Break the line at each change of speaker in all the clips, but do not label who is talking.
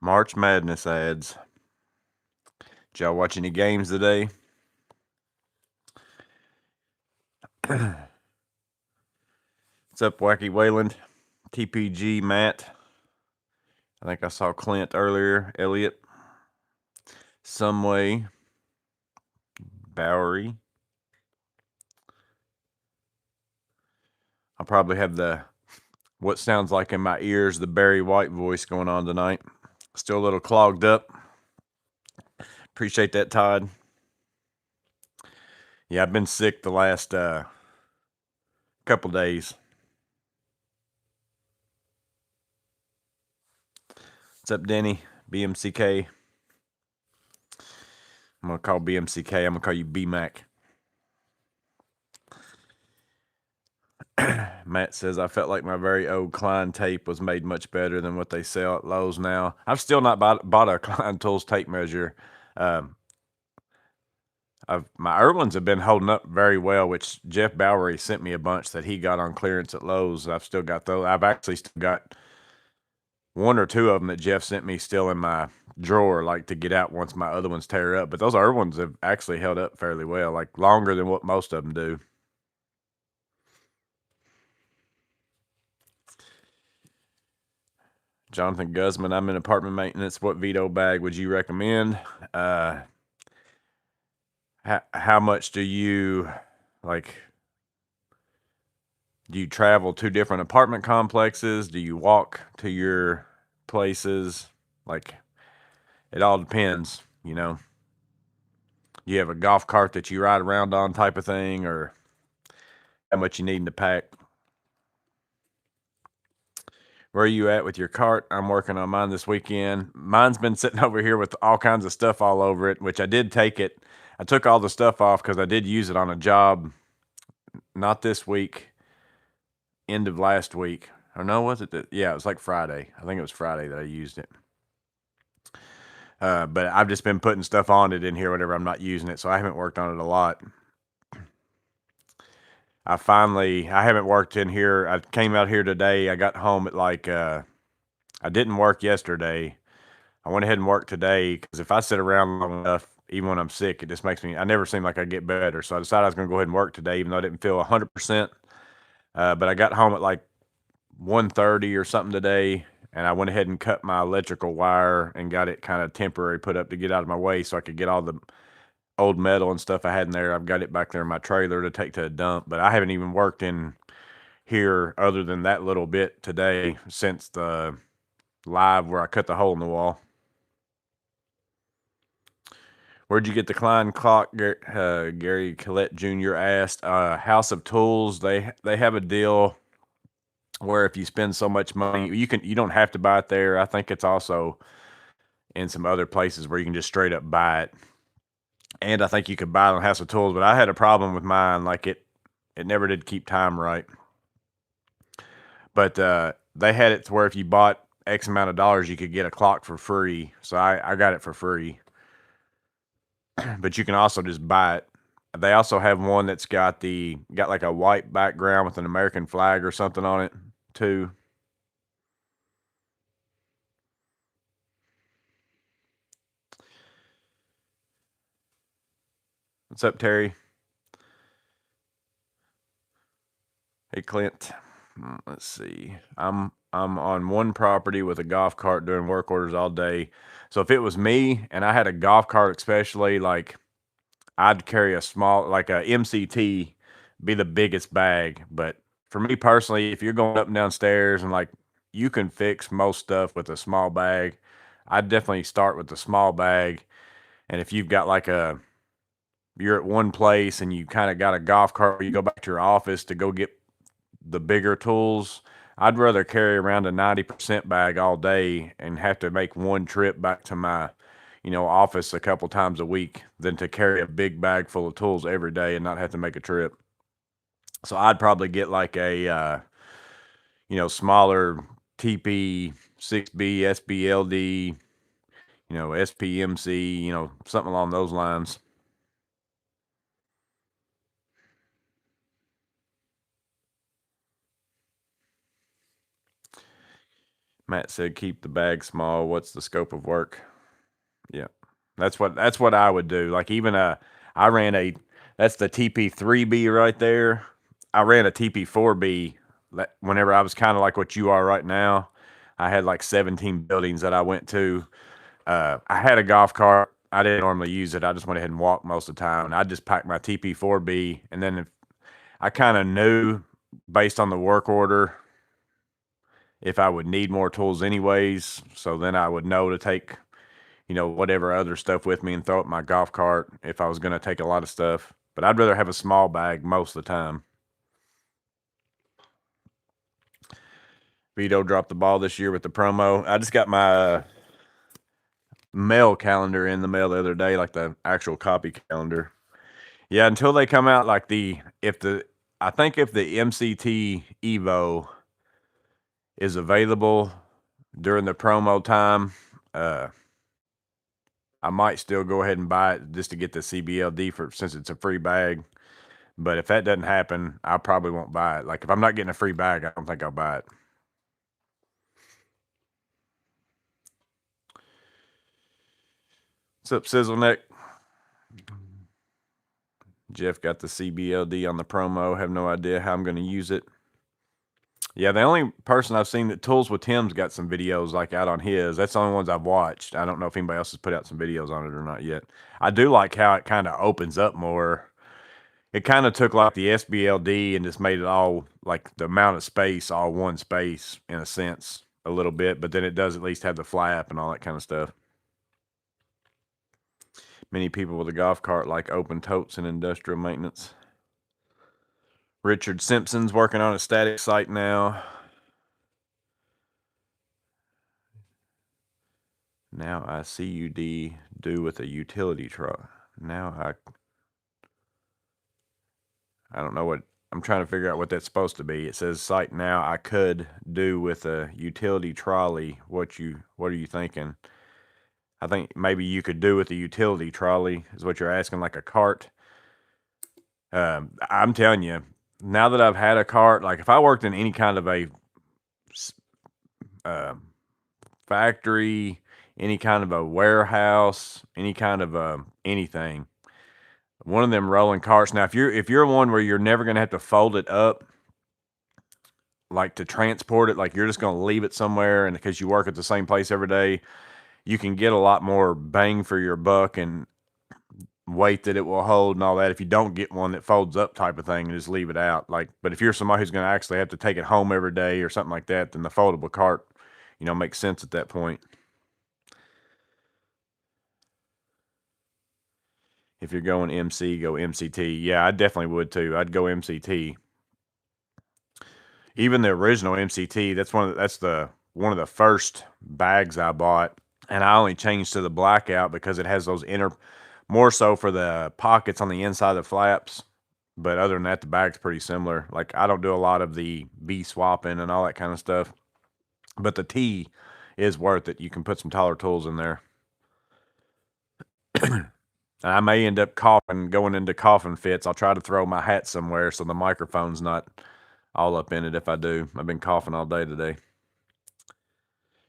March Madness ads. Did y'all watch any games today? What's up, Wacky Wayland? TPG Matt. I think I saw Clint earlier. Elliot. Someway. Bowery. I'll probably have what sounds like in my ears, the Barry White voice going on tonight. Still a little clogged up. Appreciate that, Todd. Yeah, I've been sick the last couple days. What's up, Denny? BMCK. I'm going to call BMCK. I'm going to call you BMAC. Matt says, I felt like my very old Klein tape was made much better than what they sell at Lowe's now. I've still not bought a Klein Tools tape measure. My Irwins have been holding up very well, which Jeff Bowery sent me a bunch that he got on clearance at Lowe's. I've still got those. I've actually still got one or two of them that Jeff sent me still in my drawer, like to get out once my other ones tear up. But those Irwins have actually held up fairly well, like longer than what most of them do. Jonathan Guzman, I'm in apartment maintenance. What Veto bag would you recommend? How much do you, like, do you travel to different apartment complexes? Do you walk to your places? Like, it all depends, you know. You have a golf cart that you ride around on type of thing, or how much you need to pack. Where are you at with your cart? I'm working on mine this weekend. Mine's been sitting over here with all kinds of stuff all over it, which I did take it. I took all the stuff off because I did use it on a job, not this week, end of last week. Or no, was it? Yeah, it was like Friday. I think it was Friday that I used it. But I've just been putting stuff on it in here whenever I'm not using it, so I haven't worked on it a lot. I haven't worked in here. I came out here today. I got home at like, I didn't work yesterday. I went ahead and worked today because if I sit around long enough, even when I'm sick, it just makes me, I never seem like I get better. So I decided I was going to go ahead and work today, even though I didn't feel 100%. But I got home at like 1:30 or something today, and I went ahead and cut my electrical wire and got it kind of temporary put up to get out of my way so I could get all the old metal and stuff I had in there. I've got it back there in my trailer to take to a dump, but I haven't even worked in here other than that little bit today since the live where I cut the hole in the wall. Where'd you get the Klein clock? Gary Collette Jr. asked. House of Tools. They have a deal where if you spend so much money, you don't have to buy it there. I think it's also in some other places where you can just straight up buy it. And I think you could buy it on House of Tools, but I had a problem with mine. Like it never did keep time right. But they had it to where if you bought X amount of dollars, you could get a clock for free. So I got it for free. But you can also just buy it. They also have one that's got like a white background with an American flag or something on it too. What's up, Terry? Hey, Clint. Let's see. I'm on one property with a golf cart doing work orders all day. So if it was me and I had a golf cart, especially, like I'd carry a small, like a MCT, be the biggest bag. But for me personally, if you're going up and down stairs and like you can fix most stuff with a small bag, I'd definitely start with the small bag. And if you've got like you're at one place and you kind of got a golf cart where you go back to your office to go get the bigger tools, I'd rather carry around a 90% bag all day and have to make one trip back to my, office a couple times a week than to carry a big bag full of tools every day and not have to make a trip. So I'd probably get like a, smaller TP6B, SPLD, SPMC, something along those lines. Matt said, keep the bag small. What's the scope of work? Yeah. That's what I would do. Like even I ran that's the TP3B right there. I ran a TP4B whenever I was kind of like what you are right now. I had like 17 buildings that I went to. I had a golf cart. I didn't normally use it. I just went ahead and walked most of the time. And I just packed my TP4B. And then if I kind of knew based on the work order if I would need more tools anyways. So then I would know to take, whatever other stuff with me and throw it in my golf cart if I was going to take a lot of stuff. But I'd rather have a small bag most of the time. Veto dropped the ball this year with the promo. I just got my mail calendar in the mail the other day, like the actual copy calendar. Yeah, until they come out like I think if the MCT Evo is available during the promo time, I might still go ahead and buy it just to get the CBLD since it's a free bag. But if that doesn't happen, I probably won't buy it. Like if I'm not getting a free bag, I don't think I'll buy it. What's up, Sizzleneck? Jeff got the CBLD on the promo. Have no idea how I'm going to use it. Yeah, the only person I've seen that Tools with Tim's got some videos like out on his. That's the only ones I've watched. I don't know if anybody else has put out some videos on it or not yet. I do like how it kind of opens up more. It kind of took like the SBLD and just made it all like the amount of space, all one space in a sense, a little bit. But then it does at least have the flap and all that kind of stuff. Many people with a golf cart like open totes in industrial maintenance. Richard Simpson's working on a static site now. Now I see you do with a utility truck. Now I don't know what I'm trying to figure out what that's supposed to be. It says site now I could do with a utility trolley. What are you thinking? I think maybe you could do with a utility trolley is what you're asking, like a cart. I'm telling you, now that I've had a cart, like if I worked in any kind of a factory, any kind of a warehouse, any kind of anything, one of them rolling carts. Now, if you're one where you're never going to have to fold it up, like to transport it, like you're just going to leave it somewhere, and because you work at the same place every day, you can get a lot more bang for your buck and weight that it will hold and all that if you don't get one that folds up type of thing and just leave it out. Like, but if you're somebody who's going to actually have to take it home every day or something like that, then the foldable cart, makes sense at that point. If you're going MC, go MCT. Yeah, I definitely would too. I'd go MCT. Even the original MCT, that's one of the first bags I bought, and I only changed to the blackout because it has those more so for the pockets on the inside of the flaps. But other than that, the bag's pretty similar. Like I don't do a lot of the B swapping and all that kind of stuff, but the T is worth it. You can put some taller tools in there. I may end up going into coughing fits. I'll try to throw my hat somewhere so the microphone's not all up in it if I do. I've been coughing all day today.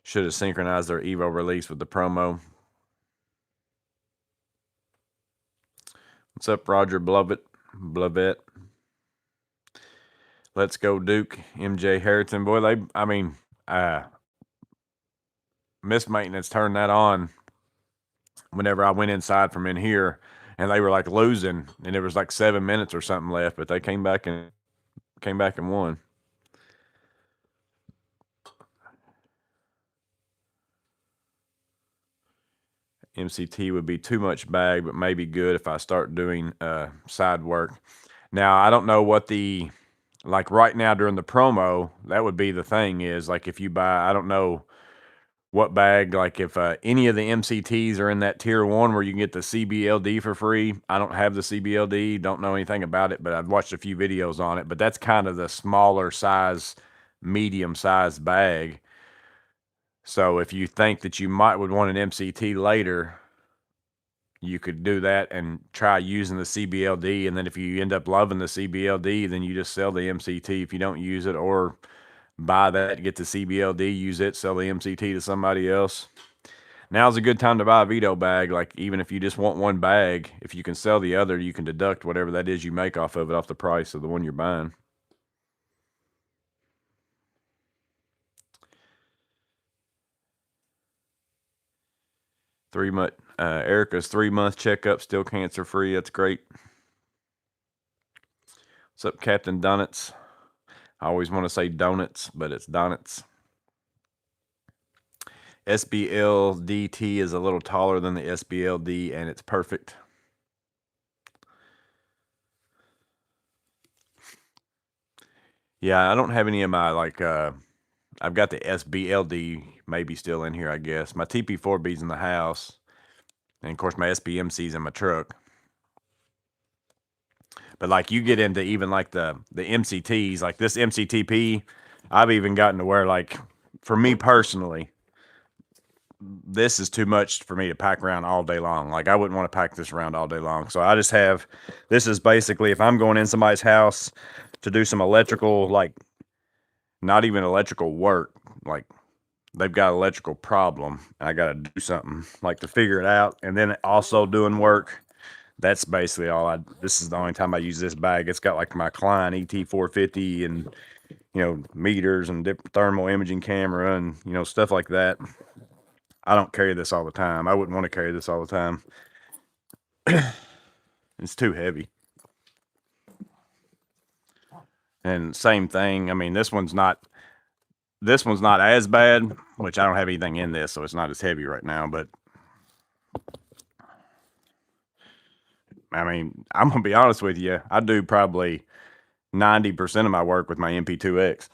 Should have synchronized their Evo release with the promo. What's up, Roger Blovett? Let's go, Duke. MJ Harrington. Boy, Miss Maintenance turned that on whenever I went inside from in here, and they were like losing, and there was like 7 minutes or something left, but they came back and won. MCT would be too much bag, but maybe good if I start doing side work. Now, I don't know what like right now during the promo, that would be the thing is like if you buy, I don't know what bag, like if any of the MCTs are in that tier 1 where you can get the CBLD for free. I don't have the CBLD, don't know anything about it, but I've watched a few videos on it. But that's kind of the smaller size, medium sized bag. So if you think that you would want an MCT later, you could do that and try using the CBLD. And then if you end up loving the CBLD, then you just sell the MCT if you don't use it, or buy that, get the CBLD, use it, sell the MCT to somebody else. Now's a good time to buy a Veto bag. Like, even if you just want one bag, if you can sell the other, you can deduct whatever that is you make off of it, off the price of the one you're buying. Erica's 3-month checkup, still cancer free. That's great. What's up, Captain Donuts? I always want to say donuts, but it's donuts. SBLDT is a little taller than the SBLD, and it's perfect. Yeah, I don't have any of my, like, I've got the SBLD maybe still in here, I guess. My TP4B's in the house, and of course my SPMC's in my truck. But like, you get into even like the MCTs, like this MCTP, I've even gotten to where, like, for me personally, this is too much for me to pack around all day long. Like, I wouldn't want to pack this around all day long. So I just have, this is basically if I'm going in somebody's house to do some electrical, like, not even electrical work, like they've got an electrical problem and I got to do something like to figure it out, and then also doing work. That's basically all this is the only time I use this bag. It's got like my Klein ET450 and, you know, meters and different thermal imaging camera and, you know, stuff like that. I don't carry this all the time. I wouldn't want to carry this all the time. It's too heavy. And same thing. I mean, this one's not as bad, which I don't have anything in this, so it's not as heavy right now. But I mean, I'm gonna be honest with you. I do probably 90% of my work with my MP2X.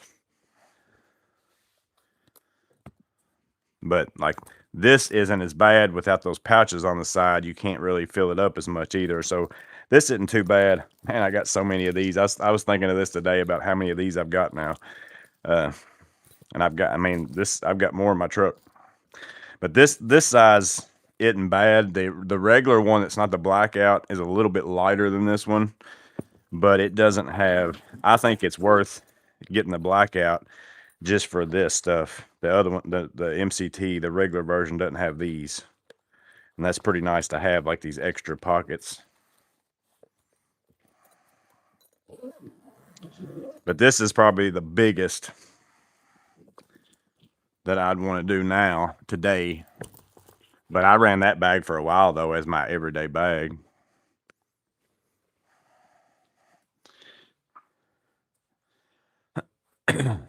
But like, this isn't as bad without those pouches on the side. You can't really fill it up as much either. So this isn't too bad. Man, I got so many of these. I was thinking of this today about how many of these I've got now. And I've got more in my truck. But this size isn't bad. The regular one that's not the blackout is a little bit lighter than this one, but it doesn't have, I think it's worth getting the blackout just for this stuff. The other one, the MCT, the regular version, doesn't have these. And that's pretty nice to have, like these extra pockets. But this is probably the biggest that I'd want to do now, today. But I ran that bag for a while, though, as my everyday bag. The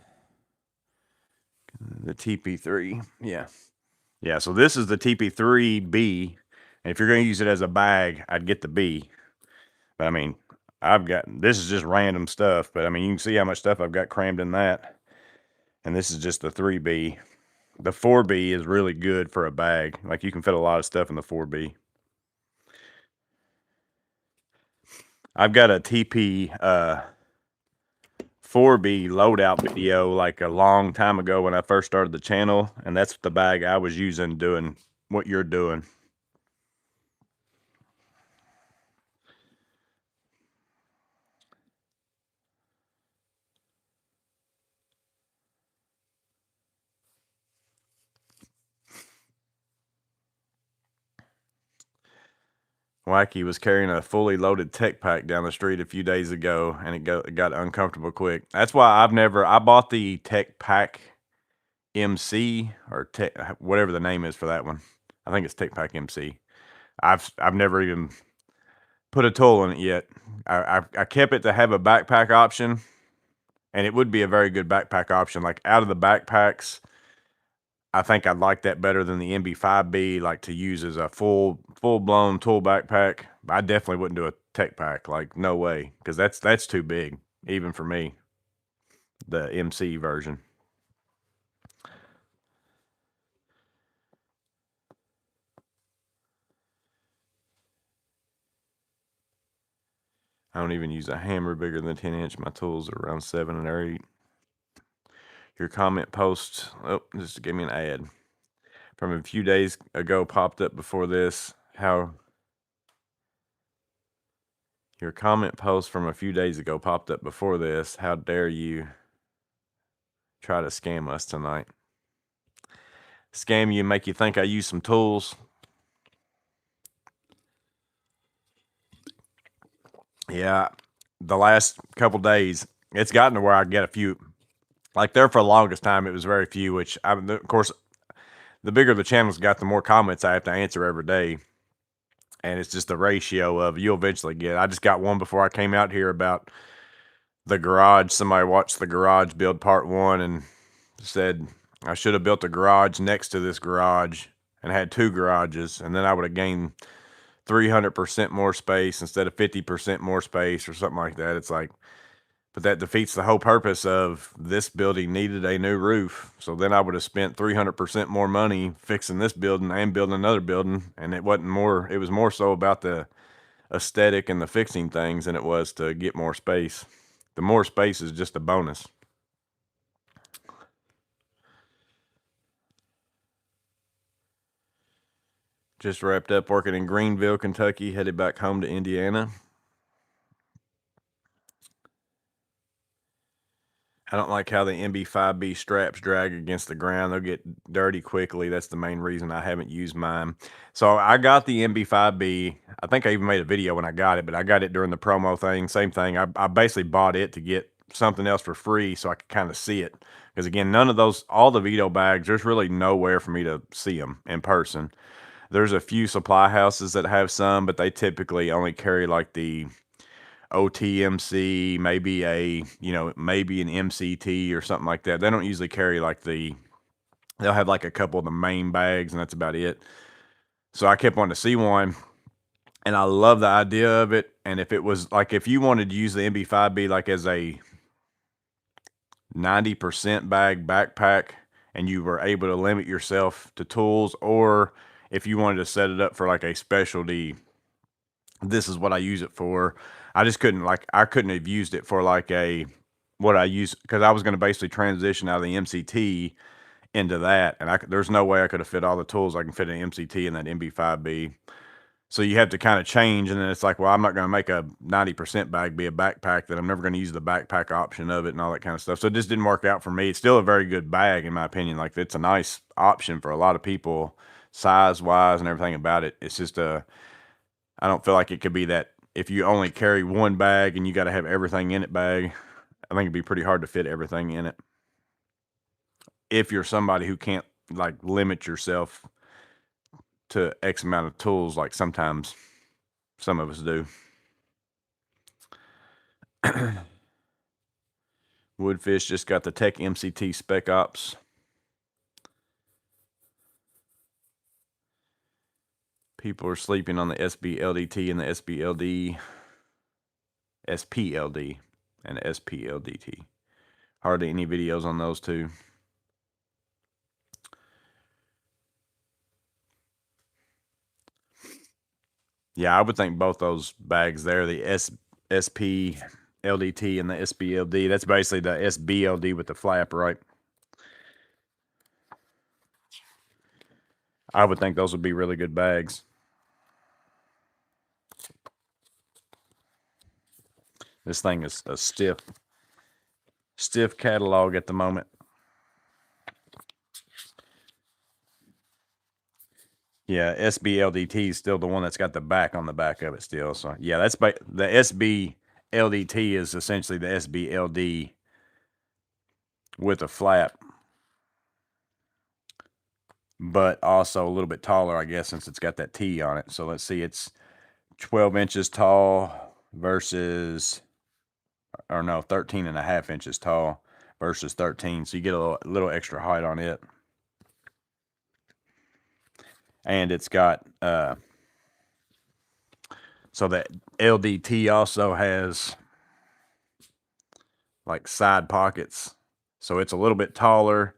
TP3, yeah. Yeah, so this is the TP3B. And if you're going to use it as a bag, I'd get the B. But I mean, this is just random stuff. But I mean, you can see how much stuff I've got crammed in that. And this is just the 3B. The 4B is really good for a bag. Like, you can fit a lot of stuff in the 4B. I've got a TP 4B loadout video like a long time ago when I first started the channel, and that's the bag I was using doing what you're doing. Wacky was carrying a fully loaded tech pack down the street a few days ago, and it got uncomfortable quick. That's why I bought the Tech Pack MC, or whatever the name is for that one. I think it's Tech Pack MC. I've never even put a tool in it yet. I kept it to have a backpack option, and it would be a very good backpack option. Like, out of the backpacks, I think I'd like that better than the MB5B, like to use as a full-blown tool backpack. I definitely wouldn't do a tech pack, like, no way, because that's too big, even for me, the MC version. don't even use a hammer bigger than 10-inch. My tools are around 7 or 8. Your comment post, oh, just gave me an ad from a few days ago popped up before this. Your comment post from a few days ago popped up before this. How dare you try to scam us tonight? Scam you and make you think I use some tools. Yeah, the last couple days, it's gotten to where I get a few. Like there for the longest time, it was very few, which of course, the bigger the channel's got, the more comments I have to answer every day. And it's just the ratio of you'll eventually get. I just got one before I came out here about the garage. Somebody watched the garage build part 1 and said I should have built a garage next to this garage and had 2 garages, and then I would have gained 300% more space instead of 50% more space or something like that. It's like, but that defeats the whole purpose of this building needed a new roof. So then I would have spent 300% more money fixing this building and building another building. And it wasn't more, it was more so about the aesthetic and the fixing things than it was to get more space. The more space is just a bonus. Just wrapped up working in Greenville, Kentucky, headed back home to Indiana. I don't like how the MB5B straps drag against the ground. They'll get dirty quickly. That's the main reason I haven't used mine. So I got the MB5B. I think I even made a video when I got it, but I got it during the promo thing. Same thing. I basically bought it to get something else for free so I could kind of see it. Because again, none of those, all the Veto bags, there's really nowhere for me to see them in person. There's a few supply houses that have some, but they typically only carry like the OTMC, maybe maybe an MCT or something like that. They don't usually carry like they'll have like a couple of the main bags and that's about it. So I kept wanting to see one and I love the idea of it. And if it was like, if you wanted to use the MB5B like as a 90% bag backpack and you were able to limit yourself to tools, or if you wanted to set it up for like a specialty, this is what I use it for. I just couldn't I couldn't have used it for like what I use, because I was going to basically transition out of the MCT into that. And there's no way I could have fit all the tools I can fit in MCT in that MB5B. So you have to kind of change. And then it's like, well, I'm not going to make a 90% bag be a backpack that I'm never going to use the backpack option of it and all that kind of stuff. So it just didn't work out for me. It's still a very good bag in my opinion. Like it's a nice option for a lot of people, size wise and everything about it. It's just I don't feel like it could be that if you only carry one bag and you got to have everything in it bag. I think it'd be pretty hard to fit everything in it. If you're somebody who can't like limit yourself to X amount of tools, like sometimes some of us do. Woodfish just got the Tech MCT Spec Ops. People are sleeping on the SBLDT and the SPLD and SPLDT. Hardly any videos on those two. Yeah, I would think both those bags there, the SPLDT and the SBLD, that's basically the SBLD with the flap, right? I would think those would be really good bags. This thing is a stiff catalog at the moment. Yeah, SBLDT is still the one that's got the back on the back of it still. So yeah, that's the SBLDT is essentially the SBLD with a flap, but also a little bit taller, I guess, since it's got that T on it. So let's see, it's 12 inches tall versus, or no, 13 and a half inches tall versus 13. So you get a little extra height on it. And it's got, so that LDT also has like side pockets. So it's a little bit taller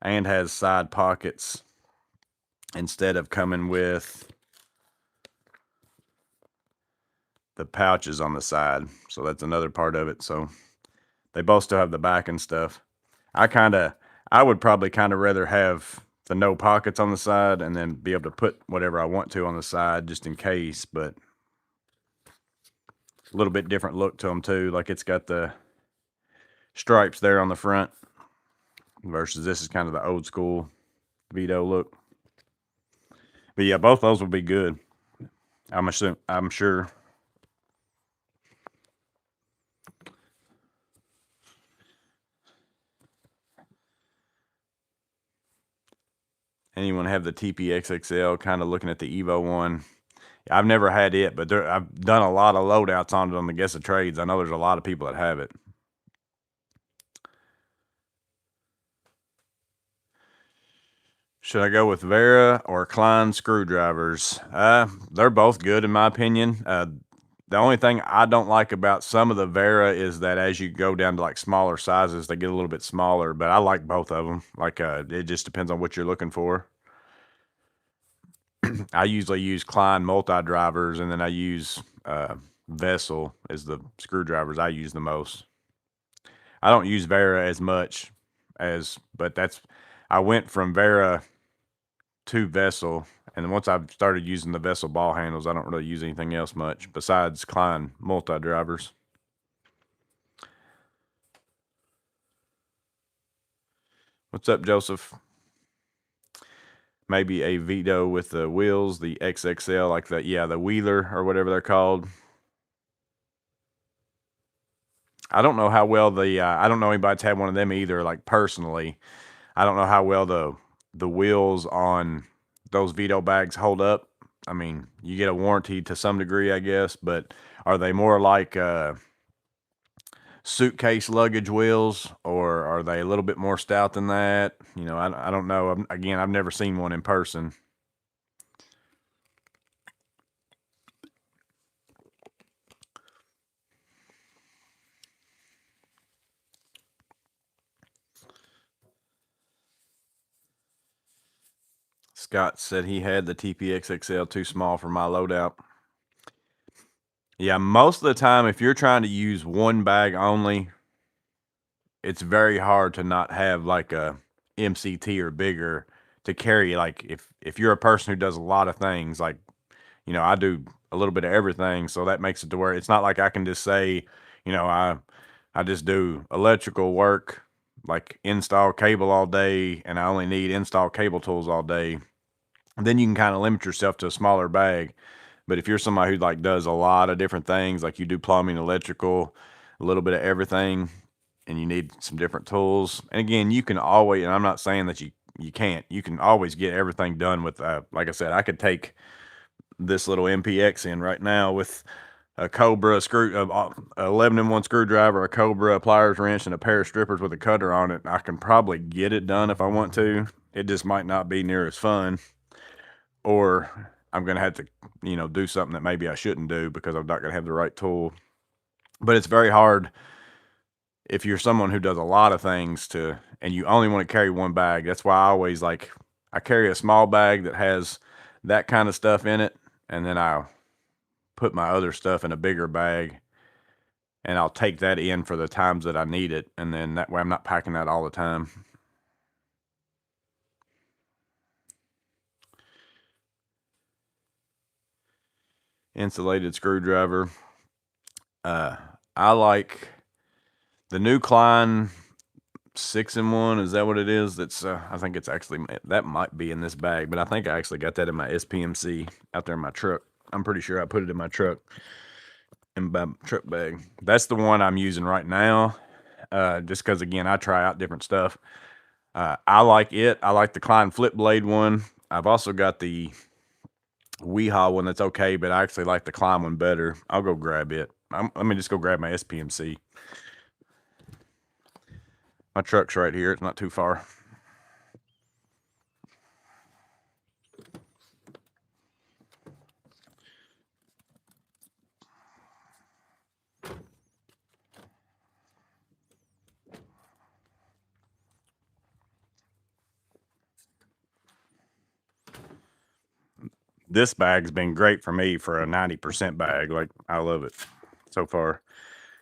and has side pockets instead of coming with the pouches on the side. So that's another part of it. So they both still have the back and stuff. I would probably kind of rather have the no pockets on the side and then be able to put whatever I want to on the side just in case, but a little bit different look to them too. Like it's got the stripes there on the front versus this is kind of the old school Veto look. But yeah, both those will be good. I'm sure. Anyone have the TPXXL? Kind of looking at the Evo one. I've never had it, but I've done a lot of loadouts on it on the Guess of Trades. I know there's a lot of people that have it. Should I go with Vera or Klein screwdrivers? They're both good in my opinion. The only thing I don't like about some of the Vera is that as you go down to like smaller sizes, they get a little bit smaller, but I like both of them. Like, it just depends on what you're looking for. I usually use Klein multi-drivers, and then I use Vessel as the screwdrivers I use the most. I don't use Vera as much but I went from Vera to Vessel, and once I've started using the Vessel ball handles, I don't really use anything else much besides Klein multi-drivers. What's up, Joseph? Maybe a Veto with the wheels, the XXL, like the Wheeler or whatever they're called. I don't know how well I don't know anybody's had one of them either, like personally. I don't know how well the wheels on those Veto bags hold up. I mean, you get a warranty to some degree, I guess, but are they more like suitcase luggage wheels, or are they a little bit more stout than that? You know, I don't know. Again, I've never seen one in person. Scott said he had the TPXXL too small for my loadout. Yeah, most of the time, if you're trying to use one bag only, it's very hard to not have like a MCT or bigger to carry. Like if you're a person who does a lot of things, like, you know, I do a little bit of everything, so that makes it to where it's not like I can just say, you know, I just do electrical work, like install cable all day, and I only need install cable tools all day. Then you can kind of limit yourself to a smaller bag. But if you're somebody who like does a lot of different things, like you do plumbing, electrical, a little bit of everything, and you need some different tools. And again, you can always, and I'm not saying that you can't, you can always get everything done with, like I said, I could take this little MPX in right now with a Cobra screw, 11-in-1 screwdriver, a Cobra, a pliers wrench, and a pair of strippers with a cutter on it. I can probably get it done if I want to. It just might not be near as fun, or I'm going to have to, you know, do something that maybe I shouldn't do because I'm not going to have the right tool. But it's very hard if you're someone who does a lot of things and you only want to carry one bag. That's why I always I carry a small bag that has that kind of stuff in it, and then I put my other stuff in a bigger bag, and I'll take that in for the times that I need it, and then that way I'm not packing that all the time. Insulated screwdriver. I like the new Klein 6-in-1. Is that what it is? That's I think it's actually, that might be in this bag, but I think I actually got that in my SPMC out there in my truck. I'm pretty sure I put it in my truck, in my truck bag. That's the one I'm using right now, just because, again, I try out different stuff. I like it. I like the Klein flip blade one. I've also got the Weehaw one that's okay, but I actually like the Klein one better. I'll go grab it. Let me just go grab my SPMC. My truck's right here. It's not too far. this bag's been great for me for a 90% bag. Like, I love it so far.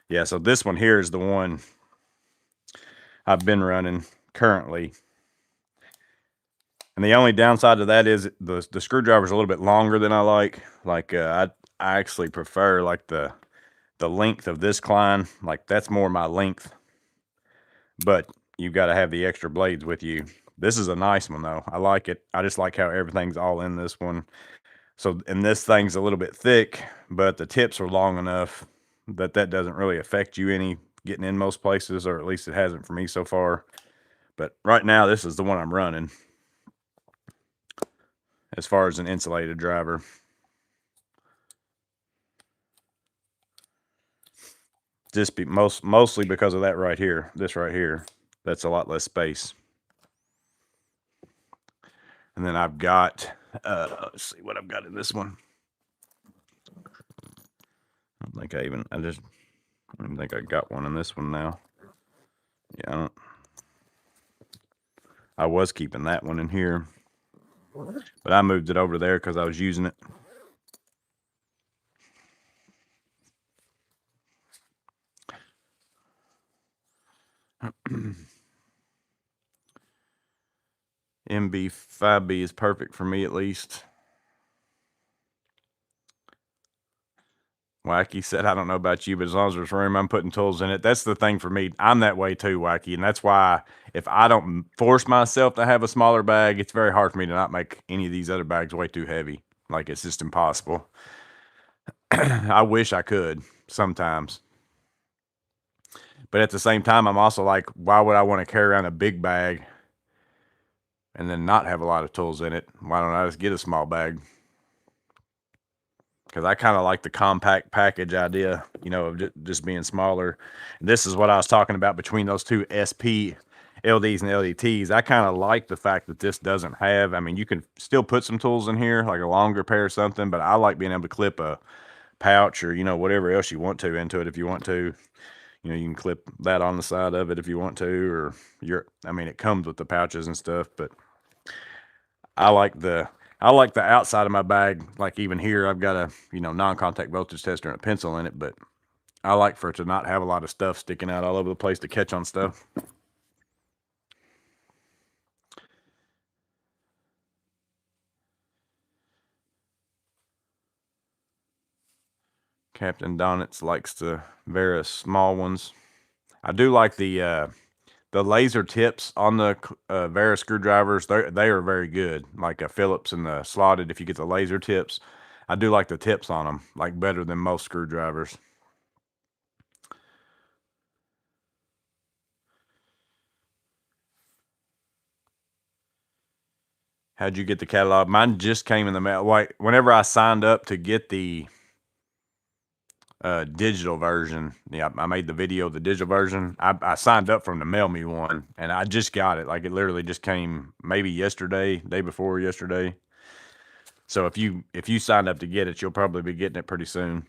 Yeah, so this one here is the one I've been running currently. And the only downside to that is the screwdriver's a little bit longer than I like. Like, I actually prefer like the length of this Klein. Like, that's more my length. But you've got to have the extra blades with you. This is a nice one though. I like it. I just like how everything's all in this one. So, and this thing's a little bit thick, but the tips are long enough that that doesn't really affect you any getting in most places, or at least it hasn't for me so far. But right now, this is the one I'm running as far as an insulated driver. Just mostly because of that right here, this right here. That's a lot less space. And then I've got, let's see what I've got in this one. I don't think I don't think I got one in this one now. Yeah, I was keeping that one in here, but I moved it over there because I was using it. MB5B is perfect for me, at least. Wacky said, I don't know about you, but as long as there's room, I'm putting tools in it. That's the thing for me. I'm that way too, Wacky. And that's why if I don't force myself to have a smaller bag, it's very hard for me to not make any of these other bags way too heavy. Like, it's just impossible. I wish I could sometimes. But at the same time, I'm also like, why would I want to carry around a big bag and then not have a lot of tools in it? Why don't I just get a small bag? Because I kind of like the compact package idea, you know, of just being smaller. And this is what I was talking about between those two SPLDs and LDTs. I kind of like the fact that this doesn't have, I mean, you can still put some tools in here, like a longer pair or something, but I like being able to clip a pouch or, you know, whatever else you want to into it if you want to. You know, you can clip that on the side of it if you want to, or I mean, it comes with the pouches and stuff, but I like the outside of my bag. Like, even here, I've got a, you know, non-contact voltage tester and a pencil in it, but I like for it to not have a lot of stuff sticking out all over the place to catch on stuff. Captain Donitz likes the very small ones. I do like the laser tips on the Vera screwdrivers. They are very good. Like a Phillips and the slotted, if you get the laser tips, I do like the tips on them, like better than most screwdrivers. How'd you get the catalog? Mine just came in the mail. Like, whenever I signed up to get the digital version, yeah, I made the video, the digital version. I signed up for them to mail me one, and I just got it. Like, it literally just came maybe yesterday, day before yesterday. So if you signed up to get it, you'll probably be getting it pretty soon.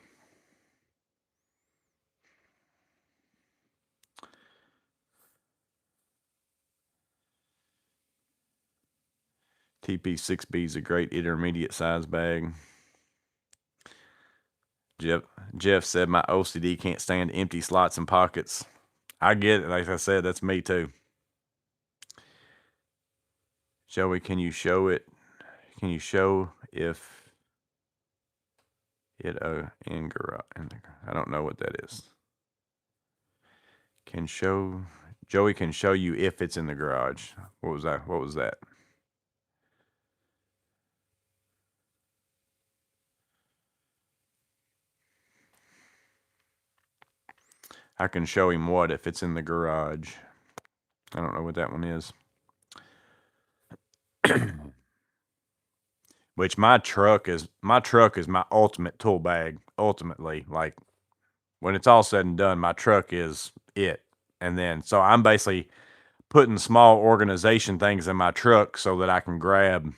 TP6B is a great intermediate size bag. Jeff said my OCD can't stand empty slots and pockets. I get it. Like I said, that's me too. Joey, can you show it? Can you show if it in garage? I don't know what that is. Joey can show you if it's in the garage. What was that? What was that? I can show him what if it's in the garage. I don't know what that one is. Which my truck is my ultimate tool bag. Ultimately, like, when it's all said and done, my truck is it. And then, so I'm basically putting small organization things in my truck so that I can grab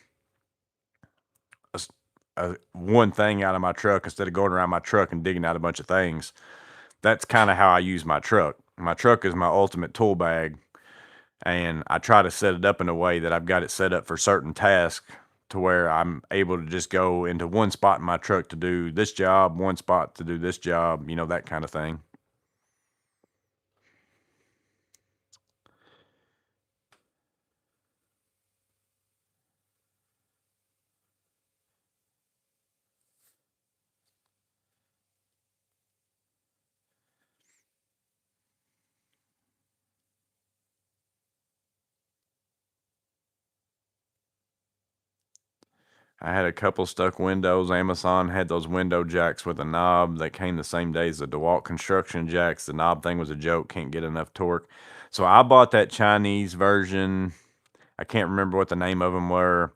one thing out of my truck instead of going around my truck and digging out a bunch of things. That's kind of how I use my truck. My truck is my ultimate tool bag, and I try to set it up in a way that I've got it set up for certain tasks to where I'm able to just go into one spot in my truck to do this job, one spot to do this job, you know, that kind of thing. I had a couple stuck windows. Amazon had those window jacks with a knob that came the same day as the DeWalt construction jacks. The knob thing was a joke, can't get enough torque. So I bought that Chinese version. I can't remember what the name of them were.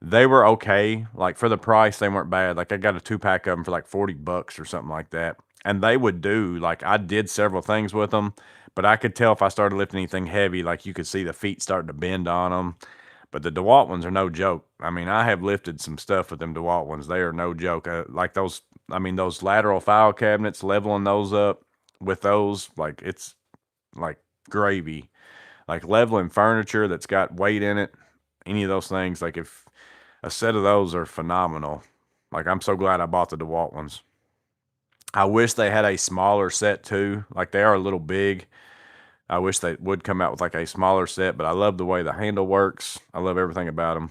They were okay. Like for the price, they weren't bad. Like I got a 2-pack of them for like $40 or something like that. And they would do, like I did several things with them, but I could tell if I started lifting anything heavy, like you could see the feet starting to bend on them. But the DeWalt ones are no joke. I mean, I have lifted some stuff with them DeWalt ones. They are no joke. Like those, I mean, those lateral file cabinets, leveling those up with those, like it's like gravy. Like leveling furniture that's got weight in it, any of those things, like if a set of those are phenomenal. Like I'm so glad I bought the DeWalt ones. I wish they had a smaller set too. Like they are a little big. I wish they would come out with like a smaller set, but I love the way the handle works. I love everything about them.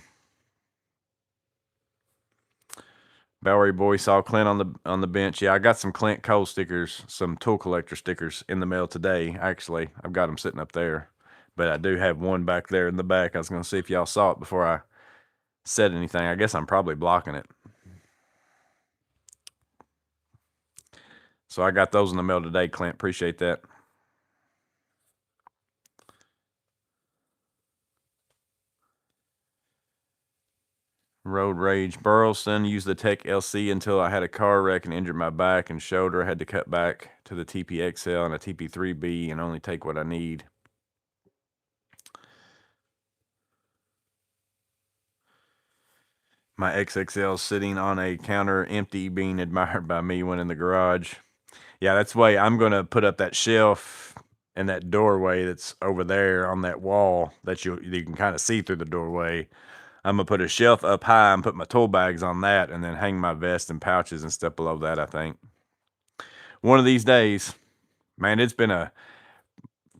Bowery boy saw Clint on the bench. Yeah, I got some Clint Cole stickers, some tool collector stickers in the mail today. Actually, I've got them sitting up there, but I do have one back there in the back. I was going to see if y'all saw it before I said anything. I guess I'm probably blocking it. So I got those in the mail today, Clint. Appreciate that. Road rage. Burleson used the Tech LC until I had a car wreck and injured my back and shoulder. I had to cut back to the TPXL and a TP3B and only take what I need. My XXL sitting on a counter empty, being admired by me when in the garage. Yeah, that's the way I'm going to put up that shelf and that doorway that's over there on that wall that you can kind of see through the doorway. I'm going to put a shelf up high and put my tool bags on that and then hang my vest and pouches and stuff below that, I think. One of these days, man, it's been a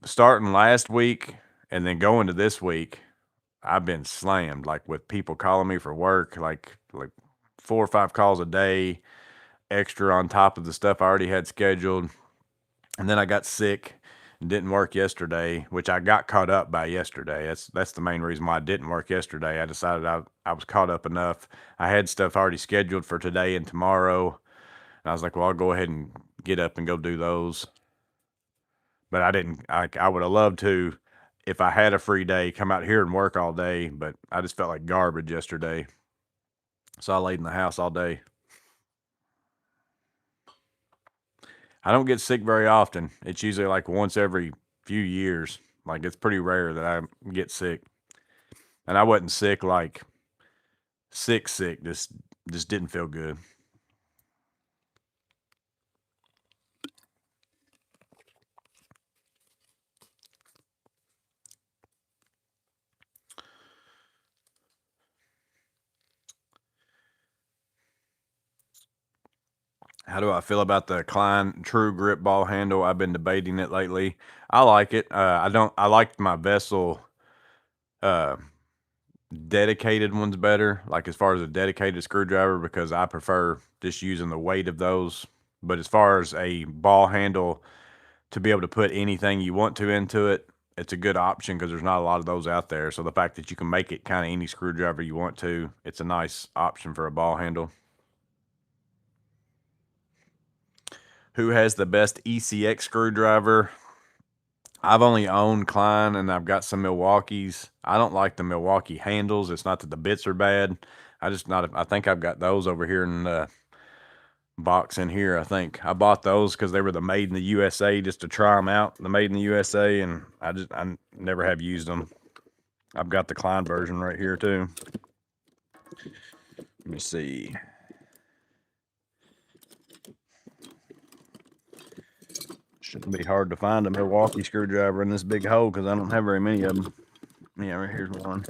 starting last week and then going to this week, I've been slammed, like with people calling me for work, like 4 or 5 calls a day, extra on top of the stuff I already had scheduled. And then I got sick and didn't work yesterday, which I got caught up by yesterday. That's the main reason why I didn't work yesterday. I decided I was caught up enough. I had stuff already scheduled for today and tomorrow. And I was like, well, I'll go ahead and get up and go do those. But I didn't. I would have loved to, if I had a free day, come out here and work all day. But I just felt like garbage yesterday, so I laid in the house all day. I don't get sick very often. It's usually like once every few years. Like it's pretty rare that I get sick. And I wasn't sick like sick. Just didn't feel good. How do I feel about the Klein True Grip ball handle? I've been debating it lately. I like it. I liked my Vessel dedicated ones better, like as far as a dedicated screwdriver, because I prefer just using the weight of those. But as far as a ball handle to be able to put anything you want to into it, it's a good option because there's not a lot of those out there. So the fact that you can make it kind of any screwdriver you want to, it's a nice option for a ball handle. Who has the best ECX screwdriver? I've only owned Klein and I've got some Milwaukees. I don't like the Milwaukee handles. It's not that the bits are bad. I think I've got those over here in the box in here. I think I bought those because they were the made in the USA just to try them out. The made in the USA, and I never have used them. I've got the Klein version right here too. Let me see. Shouldn't be hard to find a Milwaukee screwdriver in this big hole because I don't have very many of them. Yeah, right here's one.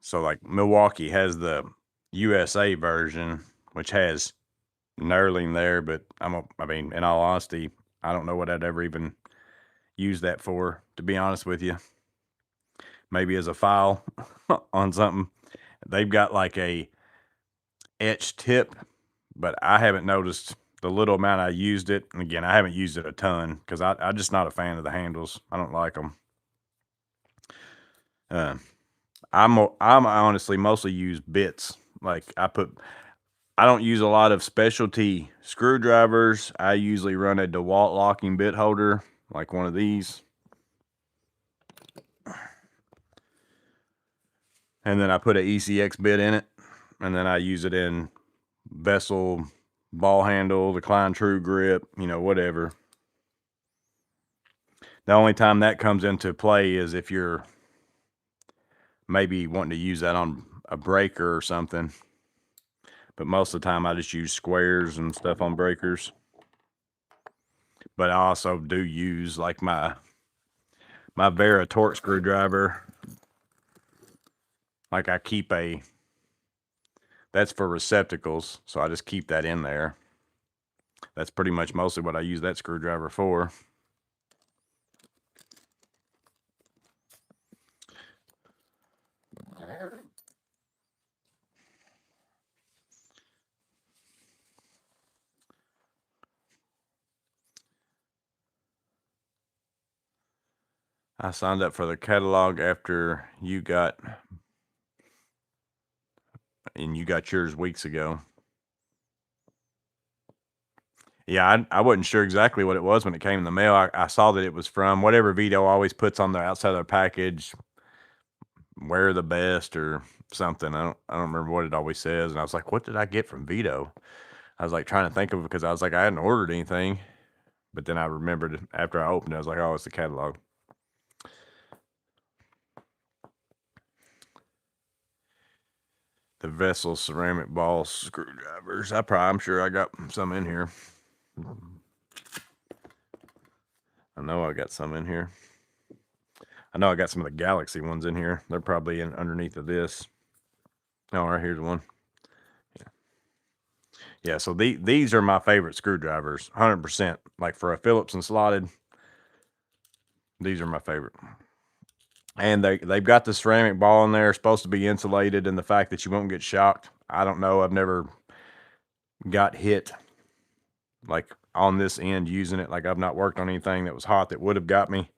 So like Milwaukee has the USA version, which has knurling there, but I mean, in all honesty, I don't know what I'd ever even use that for, to be honest with you. Maybe as a file on something. They've got like a etched tip, but I haven't noticed the little amount I used it. And again, I haven't used it a ton because I'm just not a fan of the handles. I don't like them. I'm honestly mostly use bits. Like I don't use a lot of specialty screwdrivers. I usually run a DeWalt locking bit holder, like one of these. And then I put an ECX bit in it, and then I use it in vessel, ball handle, the Klein True Grip, you know, whatever. The only time that comes into play is if you're maybe wanting to use that on a breaker or something. But most of the time I just use squares and stuff on breakers. But I also do use like my Vera torque screwdriver. Like I keep that's for receptacles, so I just keep that in there. That's pretty much mostly what I use that screwdriver for. I signed up for the catalog after you got yours weeks ago. Yeah, I wasn't sure exactly what it was when it came in the mail. I saw that it was from whatever Veto always puts on the outside of their package, wear the best or something. I don't remember what it always says. And I was like, what did I get from Veto? I was like trying to think of it because I was like, I hadn't ordered anything. But then I remembered after I opened it, I was like, oh, it's the catalog. The Vessel ceramic ball screwdrivers. I'm sure I got some in here. I know I got some in here. I know I got some of the Galaxy ones in here. They're probably underneath of this. Oh, right here's one. Yeah, so these are my favorite screwdrivers, 100%. Like for a Phillips and slotted, these are my favorite. And they've got the ceramic ball in there, supposed to be insulated, and the fact that you won't get shocked. I don't know. I've never got hit like on this end using it. Like I've not worked on anything that was hot that would have got me.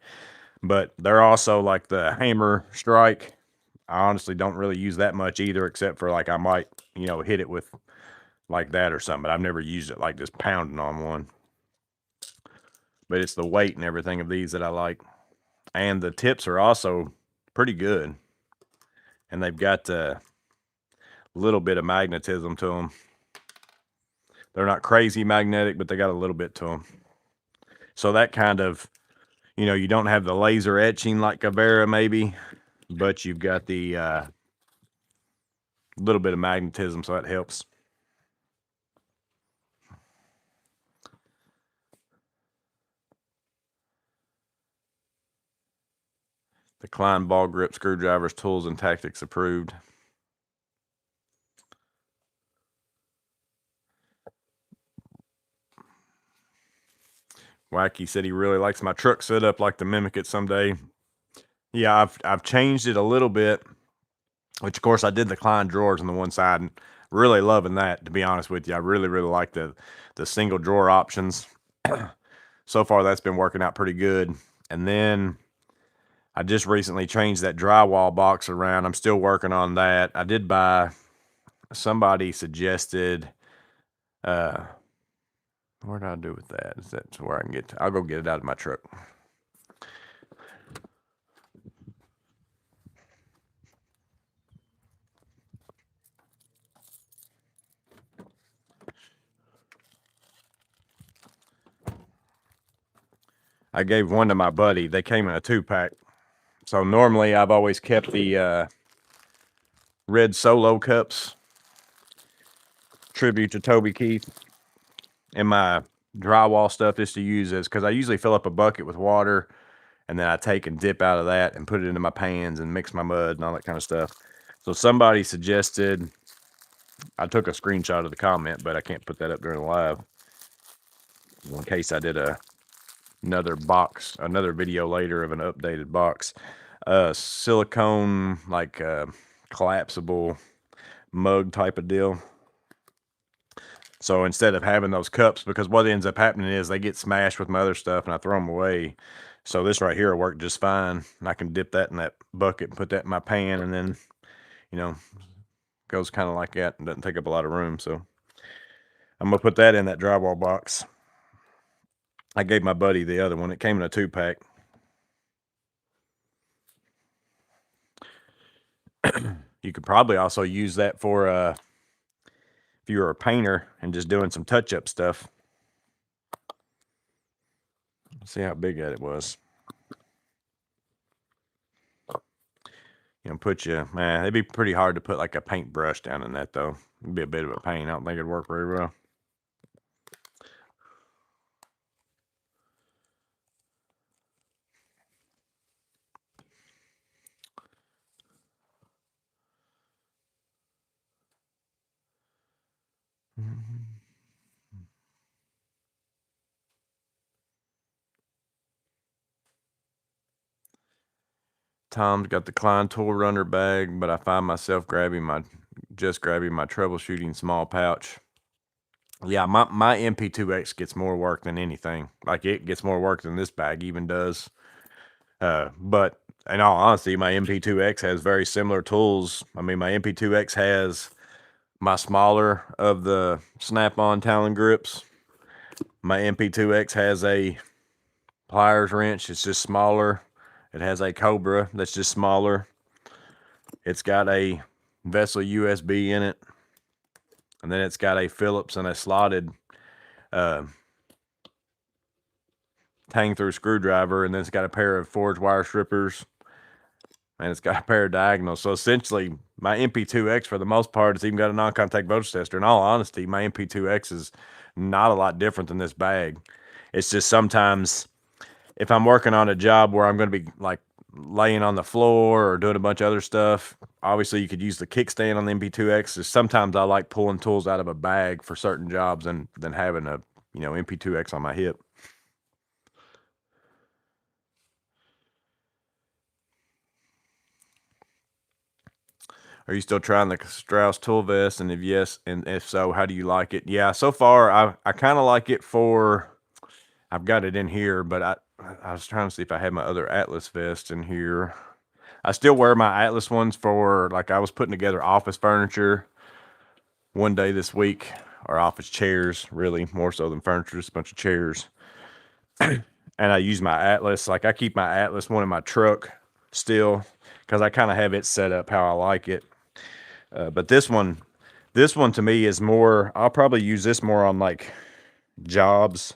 But they're also like the hammer strike. I honestly don't really use that much either, except for like I might, you know, hit it with like that or something. But I've never used it like just pounding on one. But it's the weight and everything of these that I like. And the tips are also pretty good. And they've got a little bit of magnetism to them. They're not crazy magnetic, but they got a little bit to them. So that kind of, you know, you don't have the laser etching like a Vera maybe, but you've got the little bit of magnetism, so that helps. The Klein ball grip screwdrivers, tools and tactics approved. Wacky said he really likes my truck setup, like to mimic it someday. Yeah, I've changed it a little bit, which of course I did the Klein drawers on the one side, and really loving that, to be honest with you. I really like the single drawer options. So far that's been working out pretty good. And then I just recently changed that drywall box around. I'm still working on that. I did buy, somebody suggested, what did I do with that? Is that where I can get to? I'll go get it out of my truck. I gave one to my buddy. They came in a 2-pack. So normally I've always kept the red Solo cups, tribute to Toby Keith, and my drywall stuff is to use as, because I usually fill up a bucket with water and then I take and dip out of that and put it into my pans and mix my mud and all that kind of stuff. So somebody suggested, I took a screenshot of the comment, but I can't put that up during the live in case I did another video later of an updated box. Silicone, like collapsible mug type of deal. So instead of having those cups, because what ends up happening is they get smashed with my other stuff and I throw them away. So this right here will work just fine. And I can dip that in that bucket and put that in my pan, and then, you know, goes kind of like that and doesn't take up a lot of room. So I'm gonna put that in that drywall box. I gave my buddy the other one. It came in a 2-pack. You could probably also use that for if you were a painter and just doing some touch-up stuff. Let's see how big that it was. You know, man, it'd be pretty hard to put like a paintbrush down in that though. It'd be a bit of a pain. I don't think it'd work very well. Tom's got the Klein tool runner bag, but I find myself grabbing my troubleshooting small pouch. Yeah, my MP2X gets more work than anything. Like, it gets more work than this bag even does. But in all honesty, my MP2X has very similar tools. I mean, my MP2X has my smaller of the snap-on Talon grips. My MP2X has a pliers wrench. It's just smaller. It has a Cobra that's just smaller. It's got a Vessel USB in it. And then it's got a Phillips and a slotted hang through screwdriver. And then it's got a pair of forged wire strippers. And it's got a pair of diagonals. So essentially, my MP2X, for the most part, it's even got a non-contact voltage tester. In all honesty, my MP2X is not a lot different than this bag. It's just sometimes if I'm working on a job where I'm going to be like laying on the floor or doing a bunch of other stuff, obviously you could use the kickstand on the MP2X. Sometimes I like pulling tools out of a bag for certain jobs than having a, you know, MP2X on my hip. Are you still trying the Strauss tool vest? And if yes, and if so, how do you like it? Yeah, so far I kind of like it for, I've got it in here, but I was trying to see if I had my other Atlas vest in here. I still wear my Atlas ones for, like, I was putting together office furniture one day this week, or office chairs, really, more so than furniture, just a bunch of chairs. And I use my Atlas, like I keep my Atlas one in my truck still, because I kind of have it set up how I like it. But this one to me is more, I'll probably use this more on like jobs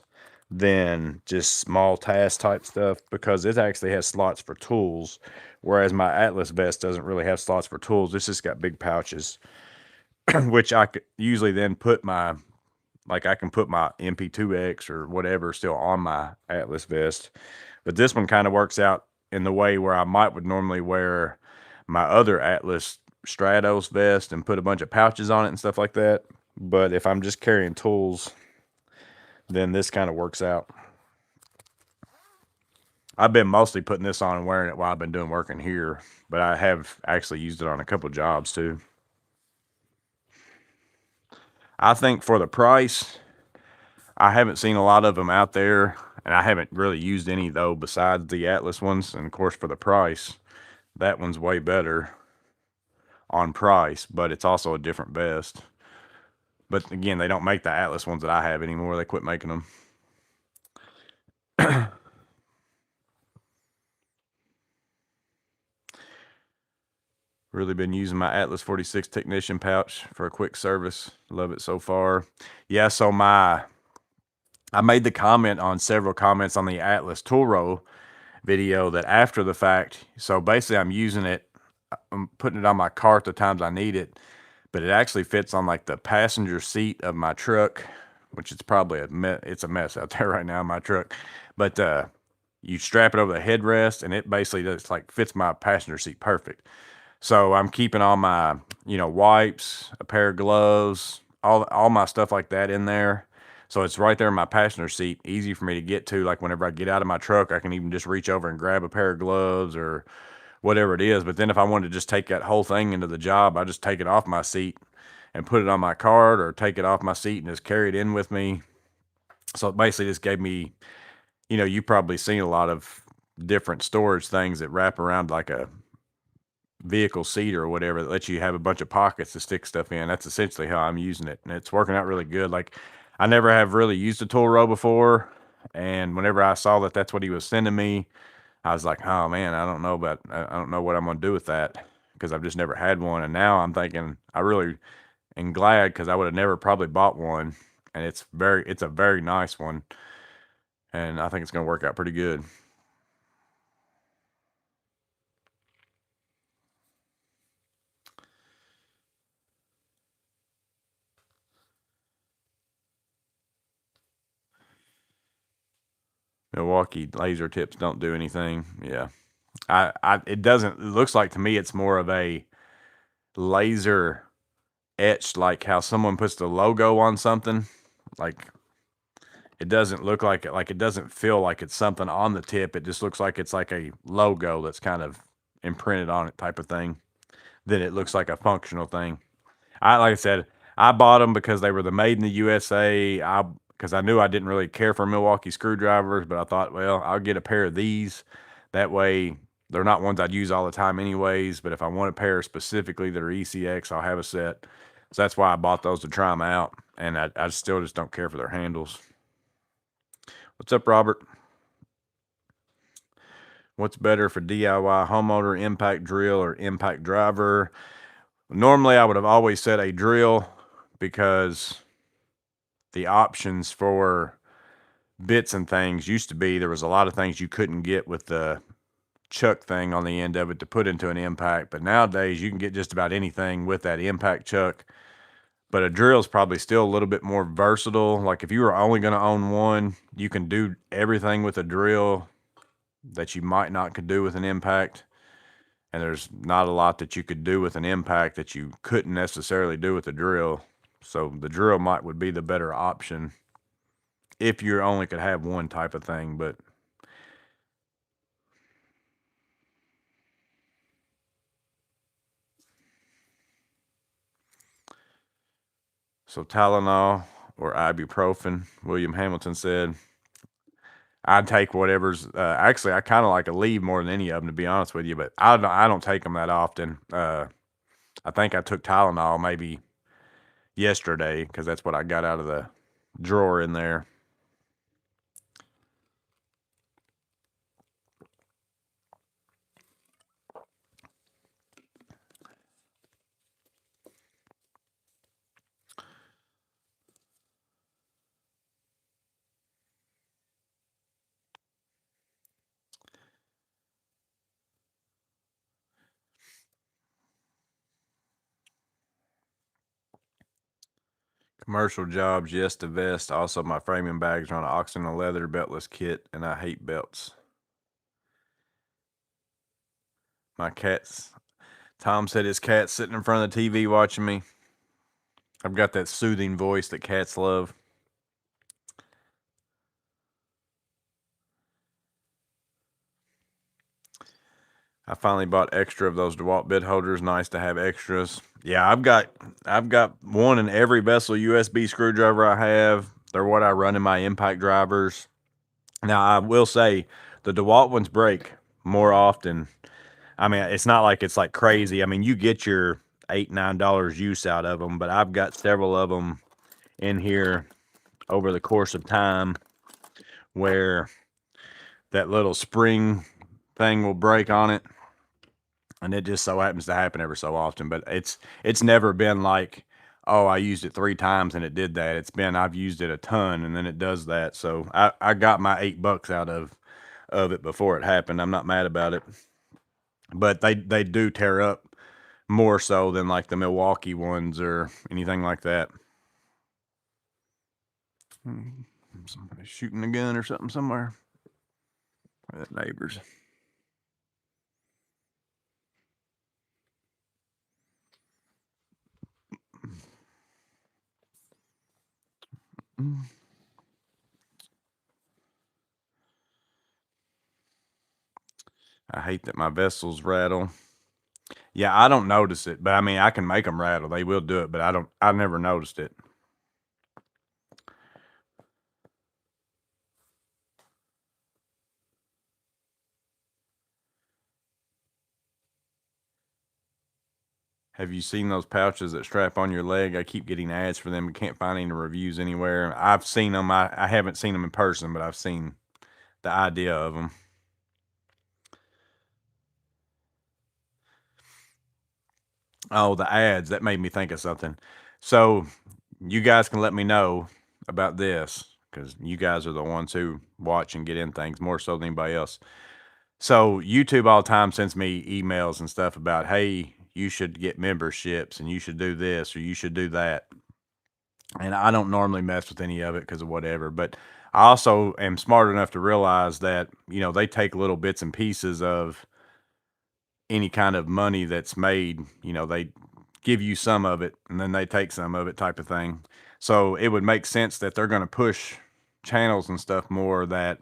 than just small task type stuff, because it actually has slots for tools, whereas my Atlas vest doesn't really have slots for tools. It's just got big pouches, which I could usually then put my, like I can put my MP2X or whatever still on my Atlas vest. But this one kind of works out in the way where I would normally wear my other Atlas Stratos vest and put a bunch of pouches on it and stuff like that. But if I'm just carrying tools, then this kind of works out. I've been mostly putting this on and wearing it while I've been doing work in here, but I have actually used it on a couple jobs too. I think for the price, I haven't seen a lot of them out there, and I haven't really used any though besides the Atlas ones. And of course, for the price, that one's way better on price, but it's also a different vest. But again, they don't make the Atlas ones that I have anymore. They quit making them. Really been using my Atlas 46 Technician pouch for a quick service. Love it so far. Yeah, so I made the comment on several comments on the Atlas tool row video that after the fact, so basically I'm using it, I'm putting it on my cart the times I need it, but it actually fits on like the passenger seat of my truck, which is probably it's a mess out there right now in my truck. But you strap it over the headrest and it basically just like fits my passenger seat perfect. So I'm keeping all my, wipes, a pair of gloves, all my stuff like that in there. So it's right there in my passenger seat, easy for me to get to. Like whenever I get out of my truck, I can even just reach over and grab a pair of gloves or whatever it is. But then if I wanted to just take that whole thing into the job, I just take it off my seat and put it on my cart, or take it off my seat and just carry it in with me. So it basically just gave me, you've probably seen a lot of different storage things that wrap around like a vehicle seat or whatever that lets you have a bunch of pockets to stick stuff in. That's essentially how I'm using it, and it's working out really good. Like, I never have really used a tool row before, and whenever I saw that that's what he was sending me, I was like, oh man, I don't know what I'm gonna do with that, because I've just never had one. And now I'm thinking I really am glad, because I would have never probably bought one, and it's a very nice one, and I think it's gonna work out pretty good. Milwaukee laser tips don't do anything. Yeah. It looks like to me it's more of a laser etched, like how someone puts the logo on something. Like, it doesn't look like it, it doesn't feel like it's something on the tip. It just looks like it's like a logo that's kind of imprinted on it, type of thing. Then it looks like a functional thing. Like I said, I bought them because they were the made in the USA. Because I knew I didn't really care for Milwaukee screwdrivers, but I thought, well, I'll get a pair of these. That way, they're not ones I'd use all the time anyways. But if I want a pair specifically that are ECX, I'll have a set. So that's why I bought those, to try them out. And I still just don't care for their handles. What's up, Robert? What's better for DIY homeowner, impact drill or impact driver? Normally, I would have always said a drill, because the options for bits and things used to be there was a lot of things you couldn't get with the chuck thing on the end of it to put into an impact. But nowadays, you can get just about anything with that impact chuck. But a drill is probably still a little bit more versatile. Like if you were only going to own one, you can do everything with a drill that you might not could do with an impact. And there's not a lot that you could do with an impact that you couldn't necessarily do with a drill. So the drill would be the better option if you only could have one type of thing. But so Tylenol or ibuprofen, William Hamilton said. I'd take whatever's. Actually, I kind of like a leave more than any of them, to be honest with you. But I don't take them that often. I think I took Tylenol maybe yesterday, because that's what I got out of the drawer in there. Commercial jobs, yes, the vest. Also, my framing bags are on an oxen and leather beltless kit, and I hate belts. My cat's. Tom said his cat's sitting in front of the TV watching me. I've got that soothing voice that cats love. I finally bought extra of those DeWalt bit holders. Nice to have extras. Yeah, I've got one in every vessel USB screwdriver I have. They're what I run in my impact drivers. Now, I will say the DeWalt ones break more often. I mean, it's not like it's like crazy. I mean, you get your $8-9 use out of them, but I've got several of them in here over the course of time where that little spring thing will break on it, and it just so happens to happen every so often. But it's never been like, oh, I used it 3 times and it did that. It's been, I've used it a ton and then it does that. So I got my $8 out of it before it happened. I'm not mad about it, but they do tear up more so than like the Milwaukee ones or anything like that. Somebody's shooting a gun or something somewhere. Neighbors. I hate that my vessels rattle. Yeah, I don't notice it, but I mean, I can make them rattle. They will do it, but I never noticed it. Have you seen those pouches that strap on your leg? I keep getting ads for them, but can't find any reviews anywhere. I've seen them. I haven't seen them in person, but I've seen the idea of them. Oh, the ads. That made me think of something. So you guys can let me know about this because you guys are the ones who watch and get in things more so than anybody else. So YouTube all the time sends me emails and stuff about, hey, you should get memberships and you should do this or you should do that. And I don't normally mess with any of it because of whatever, but I also am smart enough to realize that, you know, they take little bits and pieces of any kind of money that's made, you know, they give you some of it and then they take some of it type of thing. So it would make sense that they're going to push channels and stuff more that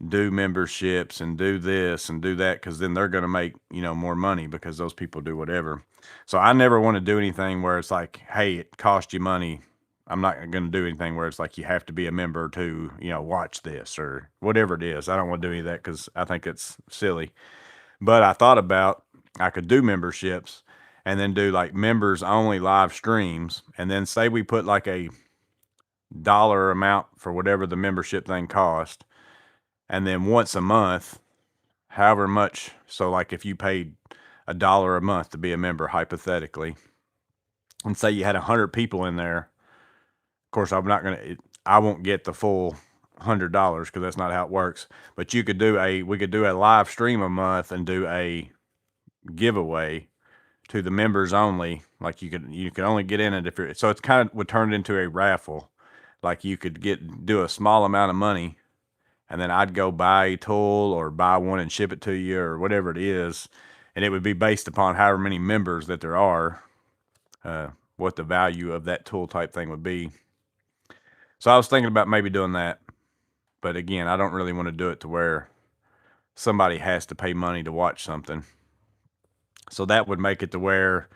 do memberships and do this and do that because then they're going to make, you know, more money because those people do whatever. So I never want to do anything where it's like, hey, it cost you money. I'm not going to do anything where it's like you have to be a member to, you know, watch this or whatever it is. I don't want to do any of that because I think it's silly. But I thought about I could do memberships and then do like members only live streams. And then say we put like a dollar amount for whatever the membership thing cost. And then once a month, however much. So like if you paid $1 a month to be a member, hypothetically, and say you had 100 people in there, of course, I won't get the full $100 because that's not how it works. But we could do a live stream a month and do a giveaway to the members only. Like you could only get in it if you're, so it's kind of would turn it into a raffle. Like you could do a small amount of money and then I'd go buy a tool or buy one and ship it to you or whatever it is. And it would be based upon however many members that there are, what the value of that tool type thing would be. So I was thinking about maybe doing that. But again, I don't really want to do it to where somebody has to pay money to watch something. So that would make it to where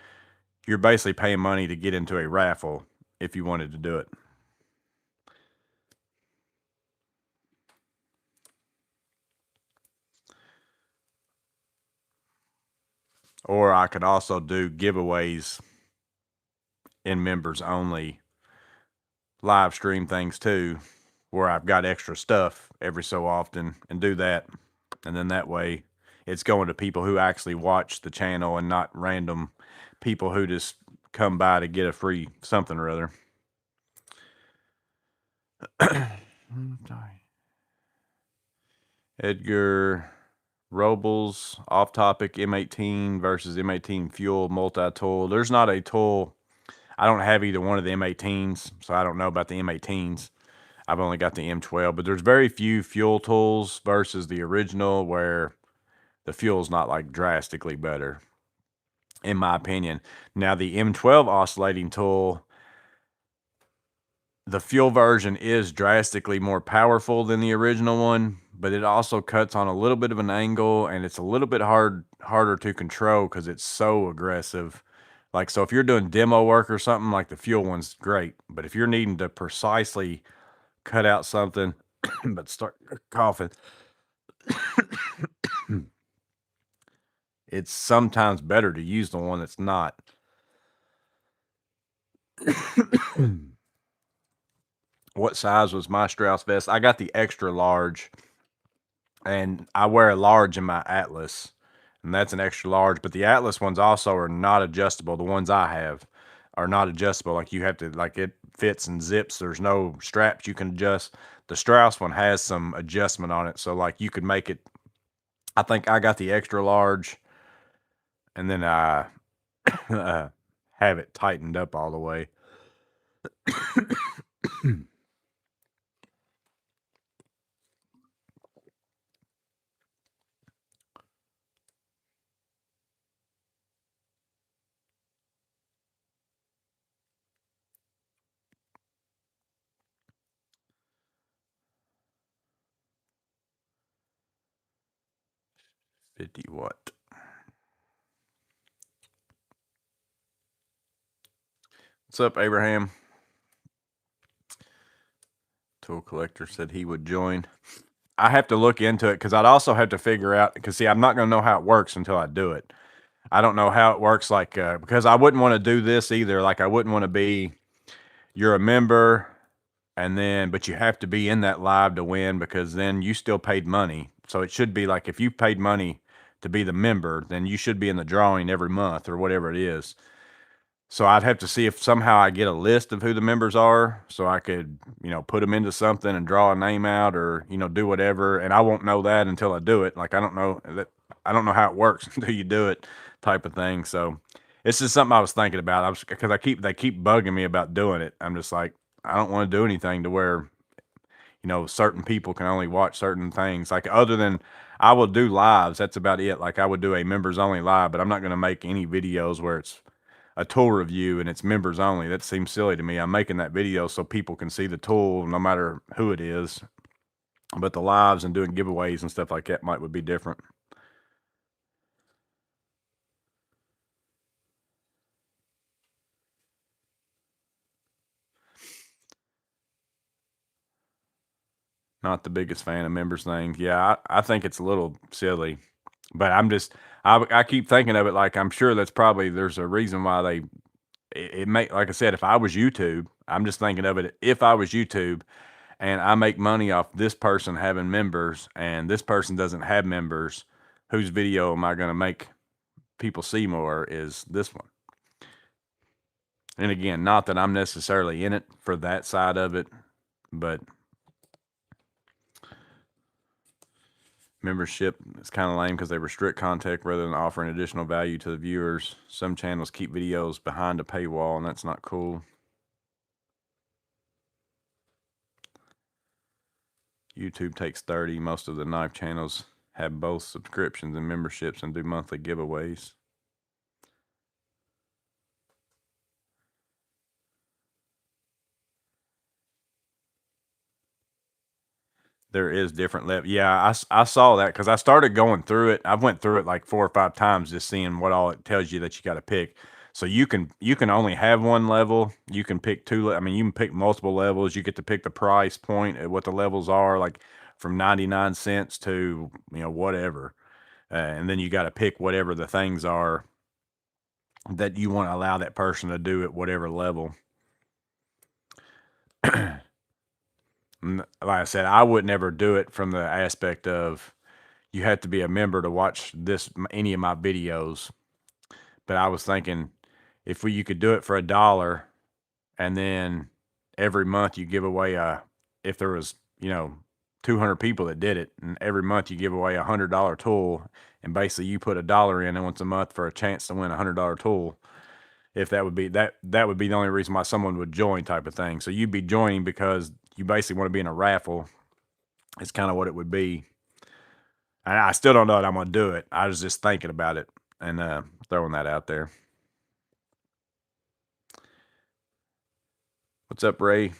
you're basically paying money to get into a raffle if you wanted to do it. Or I could also do giveaways in members only live stream things too, where I've got extra stuff every so often and do that. And then that way it's going to people who actually watch the channel and not random people who just come by to get a free something or other. Edgar Robles, off topic, M18 versus M18 fuel multi-tool. There's not a tool. I don't have either one of the M18s, so I don't know about the M18s. I've only got the M12, but there's very few fuel tools versus the original where the fuel's not like drastically better, in my opinion. Now, the M12 oscillating tool, the fuel version is drastically more powerful than the original one, but it also cuts on a little bit of an angle and it's a little bit harder to control because it's so aggressive. Like, so if you're doing demo work or something, like the fuel one's great, but if you're needing to precisely cut out something, but start coughing, it's sometimes better to use the one that's not. What size was my Strauss vest? I got the extra large, and I wear a large in my Atlas, and that's an extra large. But the Atlas ones also are not adjustable. The ones I have are not adjustable. Like you have to, like it fits and zips. There's no straps you can adjust. The Strauss one has some adjustment on it, so like you could make it. I think I got the extra large, and then I have it tightened up all the way. 50 watt. What's up, Abraham? Tool collector said he would join. I have to look into it because I'd also have to figure out, because see, I'm not going to know how it works until I do it. I don't know how it works, like, because I wouldn't want to do this either. Like, I wouldn't want to be, you're a member, and then, but you have to be in that live to win, because then you still paid money. So it should be like, if you paid money to be the member, then you should be in the drawing every month or whatever it is. So I'd have to see if somehow I get a list of who the members are, so I could, put them into something and draw a name out, or, do whatever. And I won't know that until I do it. Like, I don't know how it works until you do it, type of thing. So it's just something I was thinking about. Because they keep bugging me about doing it. I'm just like, I don't want to do anything to where, certain people can only watch certain things. Like, other than, I will do lives. That's about it. Like, I would do a members only live, but I'm not going to make any videos where it's a tool review and it's members only. That seems silly to me. I'm making that video so people can see the tool no matter who it is. But the lives and doing giveaways and stuff like that would be different. Not the biggest fan of members things. Yeah, I think it's a little silly. But I keep thinking of it like, I'm sure there's a reason why it may, like I said, if I was YouTube, I'm just thinking of it, if I was YouTube and I make money off this person having members and this person doesn't have members, whose video am I going to make people see more? Is this one. And again, not that I'm necessarily in it for that side of it, but membership is kind of lame because they restrict content rather than offering additional value to the viewers. Some channels keep videos behind a paywall, and that's not cool. YouTube takes 30. Most of the knife channels have both subscriptions and memberships and do monthly giveaways. There is different level. Yeah, I saw that because I started going through it. I went through it like 4 or 5 times, just seeing what all it tells you that you got to pick. So you can only have one level. You can pick two. I mean, you can pick multiple levels. You get to pick the price point at what the levels are, like from 99 cents to whatever. And then you got to pick whatever the things are that you want to allow that person to do at whatever level. Like I said, I would never do it from the aspect of you have to be a member to watch any of my videos. But I was thinking, if you could do it for $1, and then every month you give away if there was 200 people that did it, and every month you give away $100 tool, and basically you put $1 in once a month for a chance to win $100 tool. If that would be that would be the only reason why someone would join, type of thing. So you'd be joining because you basically want to be in a raffle. It's kind of what it would be. And I still don't know that I'm going to do it. I was just thinking about it and throwing that out there. What's up, Ray?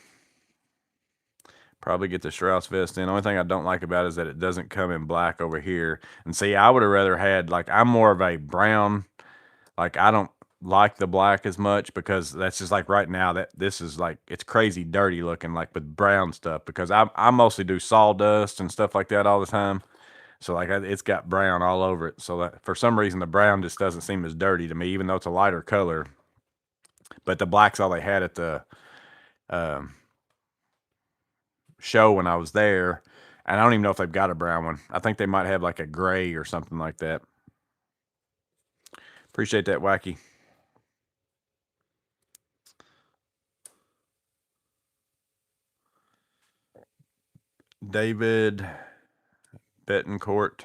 Probably get the Strauss vest in. The only thing I don't like about it is that it doesn't come in black over here. And see, I would have rather had, like, I'm more of a brown. Like, I don't like the black as much because that's just like right now that this is like, it's crazy dirty looking, like with brown stuff, because I mostly do sawdust and stuff like that all the time. So like it's got brown all over it. So that for some reason the brown just doesn't seem as dirty to me, even though it's a lighter color. But the black's all they had at the show when I was there, and I don't even know if they've got a brown one. I think they might have like a gray or something like that. Appreciate that, Wacky. David Betancourt.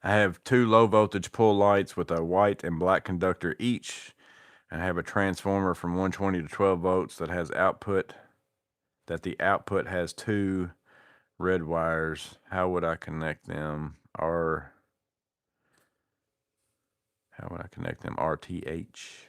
I have 2 low voltage pull lights with a white and black conductor each, and I have a transformer from 120 to 12 volts that has output, that the output has 2 red wires. How would I connect them? How would I connect them? RTH.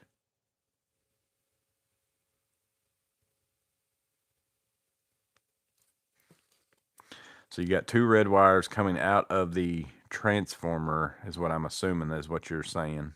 So you got 2 red wires coming out of the transformer is what I'm assuming is what you're saying.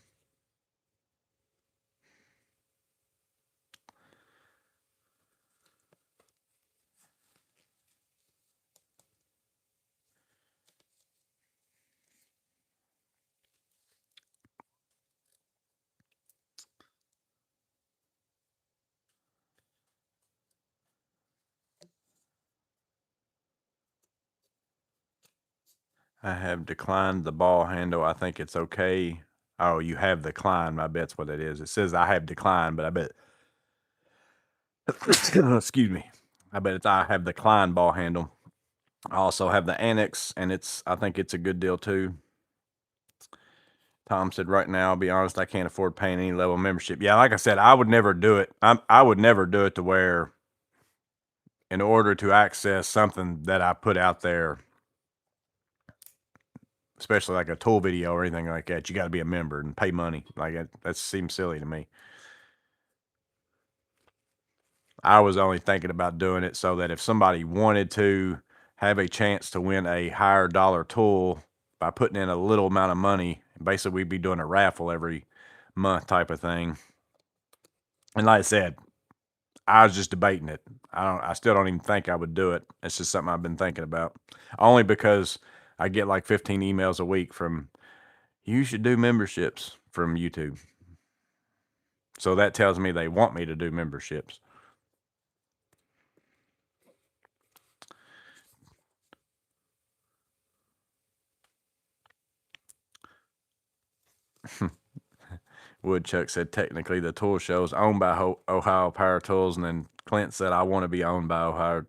I have declined the ball handle. I think it's okay. Oh, you have declined. I bet's what it is. It says I have declined, but I bet excuse me. I bet it's I have declined ball handle. I also have the annex, and I think it's a good deal too. Tom said, right now, I'll be honest, I can't afford paying any level of membership. Yeah, like I said, I would never do it. I would never do it to where, in order to access something that I put out there, especially like a tool video or anything like that, you got to be a member and pay money. Like that seems silly to me. I was only thinking about doing it so that if somebody wanted to have a chance to win a higher dollar tool by putting in a little amount of money, basically we'd be doing a raffle every month type of thing. And like I said, I was just debating it. I still don't even think I would do it. It's just something I've been thinking about. Only because I get like 15 emails a week from, you should do memberships, from YouTube. So that tells me they want me to do memberships. Woodchuck said technically the tool show is owned by Ohio Power Tools, and then Clint said I want to be owned by Ohio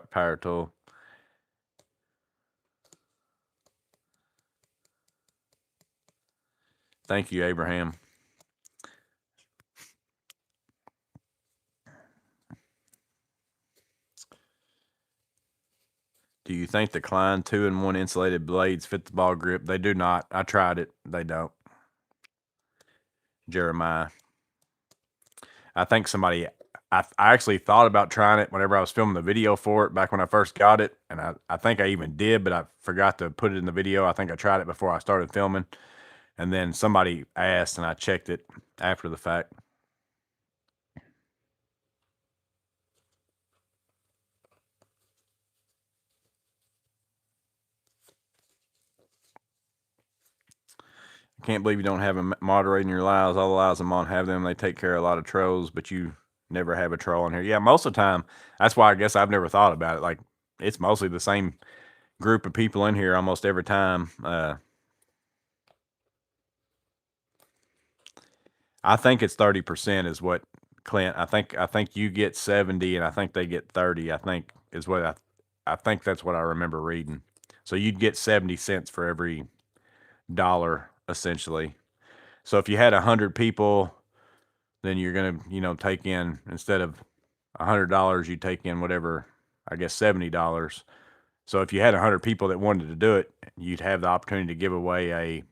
Power Tool. Thank you, Abraham. Do you think the Klein 2-in-1 insulated blades fit the ball grip? They do not. I tried it. They don't. Jeremiah. I think somebody, I actually thought about trying it whenever I was filming the video for it back when I first got it. And I think I even did, but I forgot to put it in the video. I think I tried it before I started filming. And then somebody asked and I checked it after the fact. Can't believe you don't have a moderator in your lives. All the lives I'm on have them. They take care of a lot of trolls, but you never have a troll in here. Yeah, most of the time. That's why I guess I've never thought about it. Like, it's mostly the same group of people in here almost every time. I think it's 30% is what Clint. I think you get 70 and I think they get 30. I think is what I think that's what I remember reading. So you'd get 70 cents for every dollar essentially. So if you had 100 people, then you're gonna take in, instead of $100, you take in whatever, I guess $70. So if you had 100 people that wanted to do it, you'd have the opportunity to give away a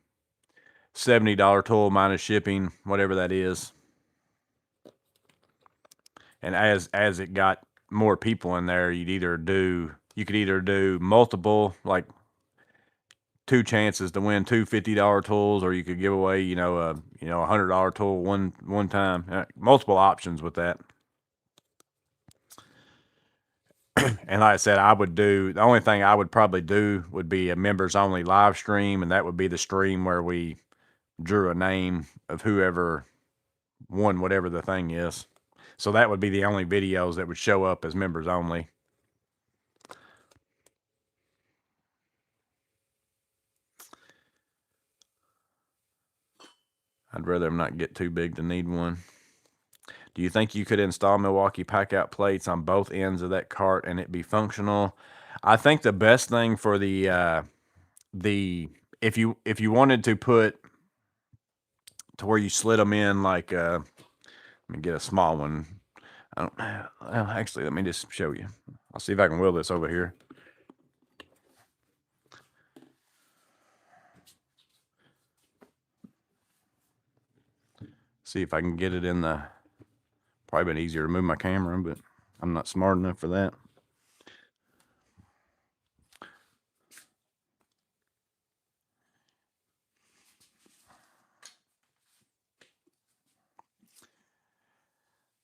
$70 tool minus shipping, whatever that is. And as it got more people in there, you could either do multiple, like 2 chances to win two $50 tools, or you could give away, a $100 tool one time. Multiple options with that. And like I said, the only thing I would probably do would be a members only live stream, and that would be the stream where we drew a name of whoever won whatever the thing is. So that would be the only videos that would show up as members only. I'd rather them not get too big to need one. Do you think you could install Milwaukee Packout plates on both ends of that cart and it be functional? I think the best thing for if you wanted to put to where you slid them in, like let me get a small one. Well, actually, let me just show you. I'll see if I can wheel this over here. See if I can get it in the. Probably been easier to move my camera, but I'm not smart enough for that.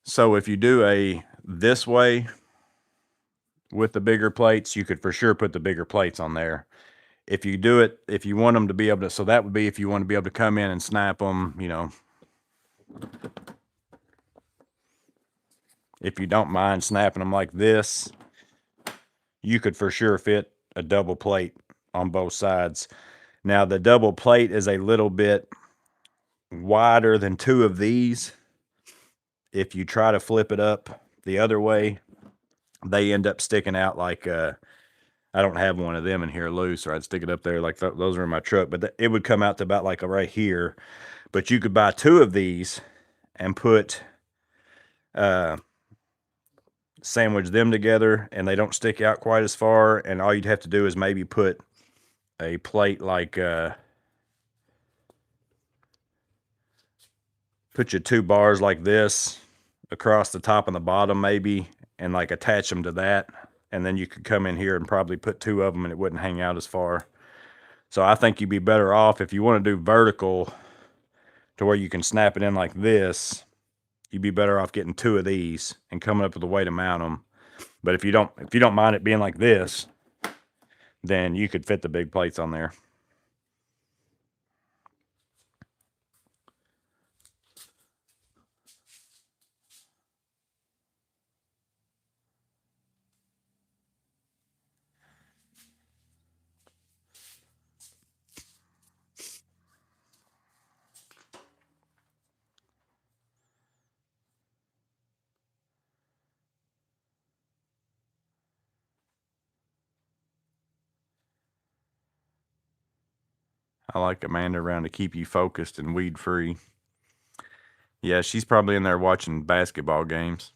So if you do this way with the bigger plates, you could for sure put the bigger plates on there. If you do it, if you want them to be able to, so that would be if you want to be able to come in and snap them, you know. If you don't mind snapping them like this, you could for sure fit a double plate on both sides. Now the double plate is a little bit wider than two of these. If you try to flip it up the other way, they end up sticking out like I don't have one of them in here loose, or I'd stick it up there like those are in my truck, but it would come out to about like right here. But you could buy two of these and put sandwich them together, and they don't stick out quite as far, and all you'd have to do is maybe put a plate like put your two bars like this across the top and the bottom maybe, and like attach them to that, and then you could come in here and probably put two of them and it wouldn't hang out as far. So I think you'd be better off if you want to do vertical to where you can snap it in like this. You'd be better off getting two of these and coming up with a way to mount them. But if you don't mind it being like this, then you could fit the big plates on there. I like Amanda around to keep you focused and weed free. Yeah, she's probably in there watching basketball games.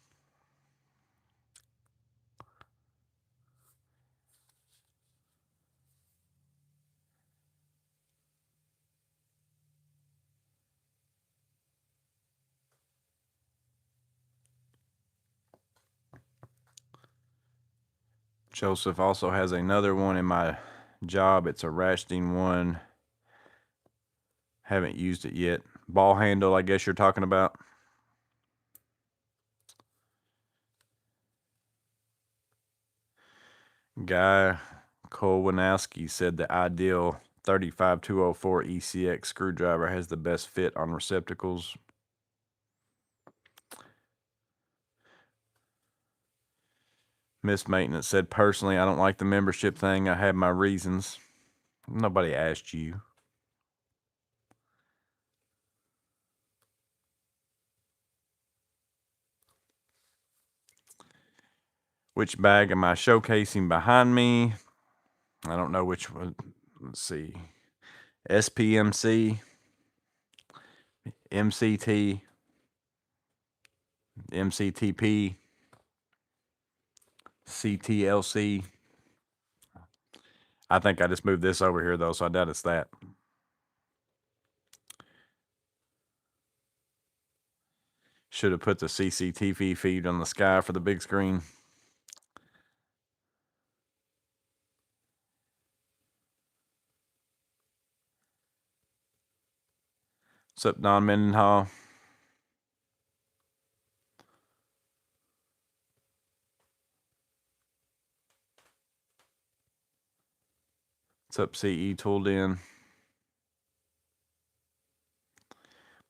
Joseph also has another one in my job. It's a ratcheting one. Haven't used it yet. Ball handle, I guess you're talking about. Guy Kolwanowski said the ideal 35204 ECX screwdriver has the best fit on receptacles. Miss Maintenance said, personally, I don't like the membership thing. I have my reasons. Nobody asked you. Which bag am I showcasing behind me? I don't know which one. Let's see. SPMC, MCT, MCTP, CTLC. I think I just moved this over here, though, so I doubt it's that. Should have put the CCTV feed on the sky for the big screen. What's up, Don Mendenhall? What's up, CE Tooled In?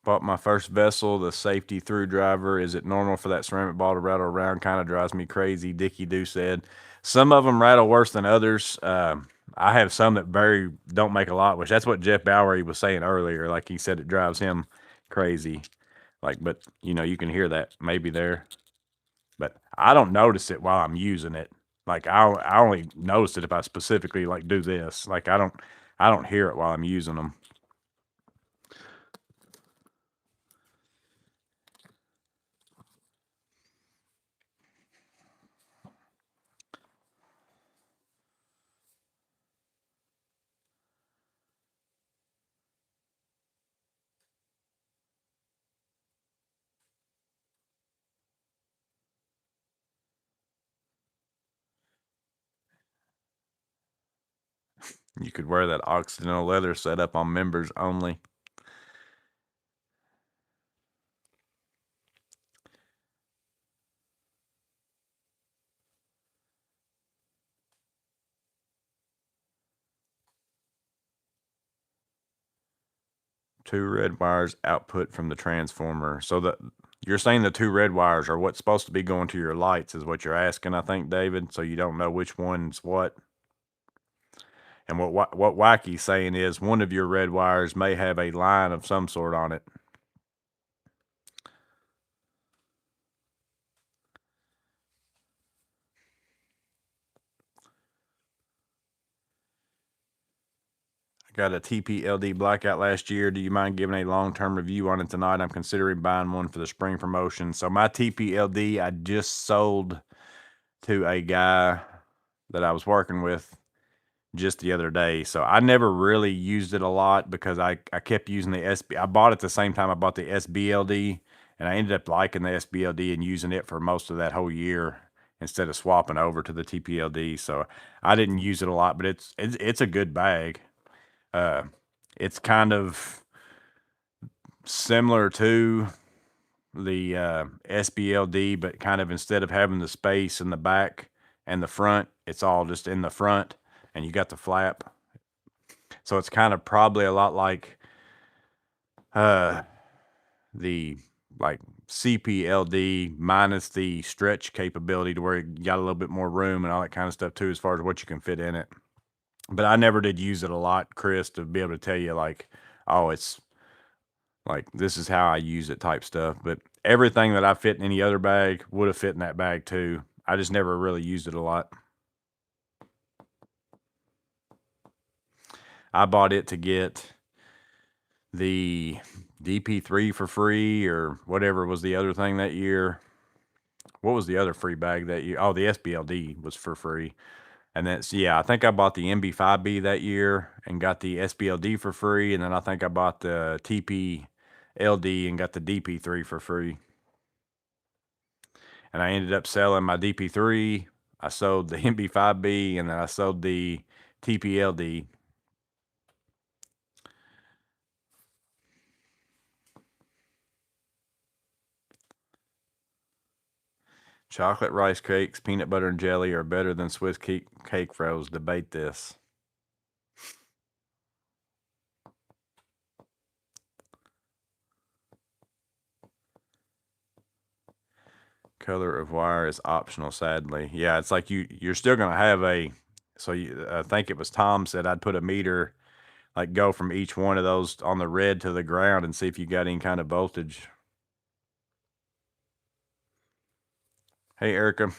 Bought my first vessel, the safety through driver. Is it normal for that ceramic ball to rattle around? Kind of drives me crazy. Dickie Doo said. Some of them rattle worse than others. I have some that don't make a lot, which that's what Jeff Bowery was saying earlier. Like he said, it drives him crazy. Like, but you know, you can hear that maybe there. But I don't notice it while I'm using it. Like I only notice it if I specifically like do this. Like I don't hear it while I'm using them. You could wear that Occidental leather setup on members only. 2 red wires output from the transformer. So you're saying the 2 red wires are what's supposed to be going to your lights is what you're asking, I think, David. So you don't know which one's what. And what Wacky's saying is one of your red wires may have a line of some sort on it. Got a TPLD blackout last year. Do you mind giving a long-term review on it tonight? I'm considering buying one for the spring promotion. So my TPLD, I just sold to a guy that I was working with just the other day. So I never really used it a lot because I kept using the SB. I bought it the same time I bought the SBLD, and I ended up liking the SBLD and using it for most of that whole year instead of swapping over to the TPLD. So I didn't use it a lot, but it's a good bag. It's kind of similar to the SBLD, but kind of instead of having the space in the back and the front, it's all just in the front, and you got the flap. So it's kind of probably a lot like the like CPLD minus the stretch capability to where you got a little bit more room and all that kind of stuff too, as far as what you can fit in it. But I never did use it a lot, Chris, to be able to tell you like, oh, it's like this is how I use it type stuff. But everything that I fit in any other bag would have fit in that bag too. I just never really used it a lot. I bought it to get the DP3 for free or whatever was the other thing that year. What was the other free bag that year? Oh, the SBLD was for free. And that's, yeah, I think I bought the MB5B that year and got the SBLD for free. And then I think I bought the TPLD and got the DP3 for free. And I ended up selling my DP3. I sold the MB5B and then I sold the TPLD. Chocolate rice cakes, peanut butter and jelly are better than Swiss cake froze. Debate this. Color of wire is optional, sadly. Yeah, it's like you're still gonna have a. So I think it was Tom said I'd put a meter, like go from each one of those on the red to the ground and see if you got any kind of voltage. Hey, Erica.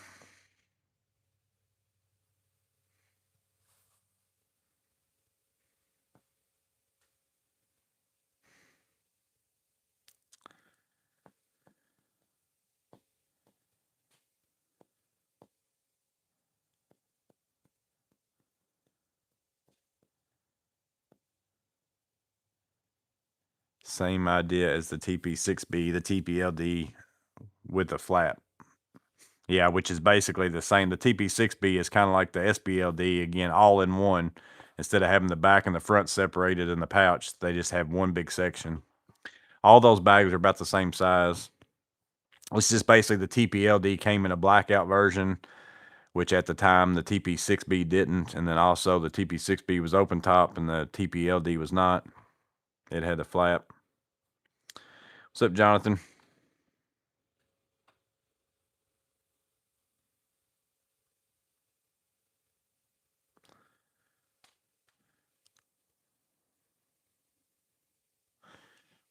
Same idea as the TP6B, the TPLD with the flap. Yeah, which is basically the same. The TP6B is kind of like the SBLD, again, all in one. Instead of having the back and the front separated in the pouch, they just have one big section. All those bags are about the same size. It's just basically the TPLD came in a blackout version, which at the time the TP6B didn't. And then also the TP6B was open top and the TPLD was not. It had the flap. What's up, Jonathan?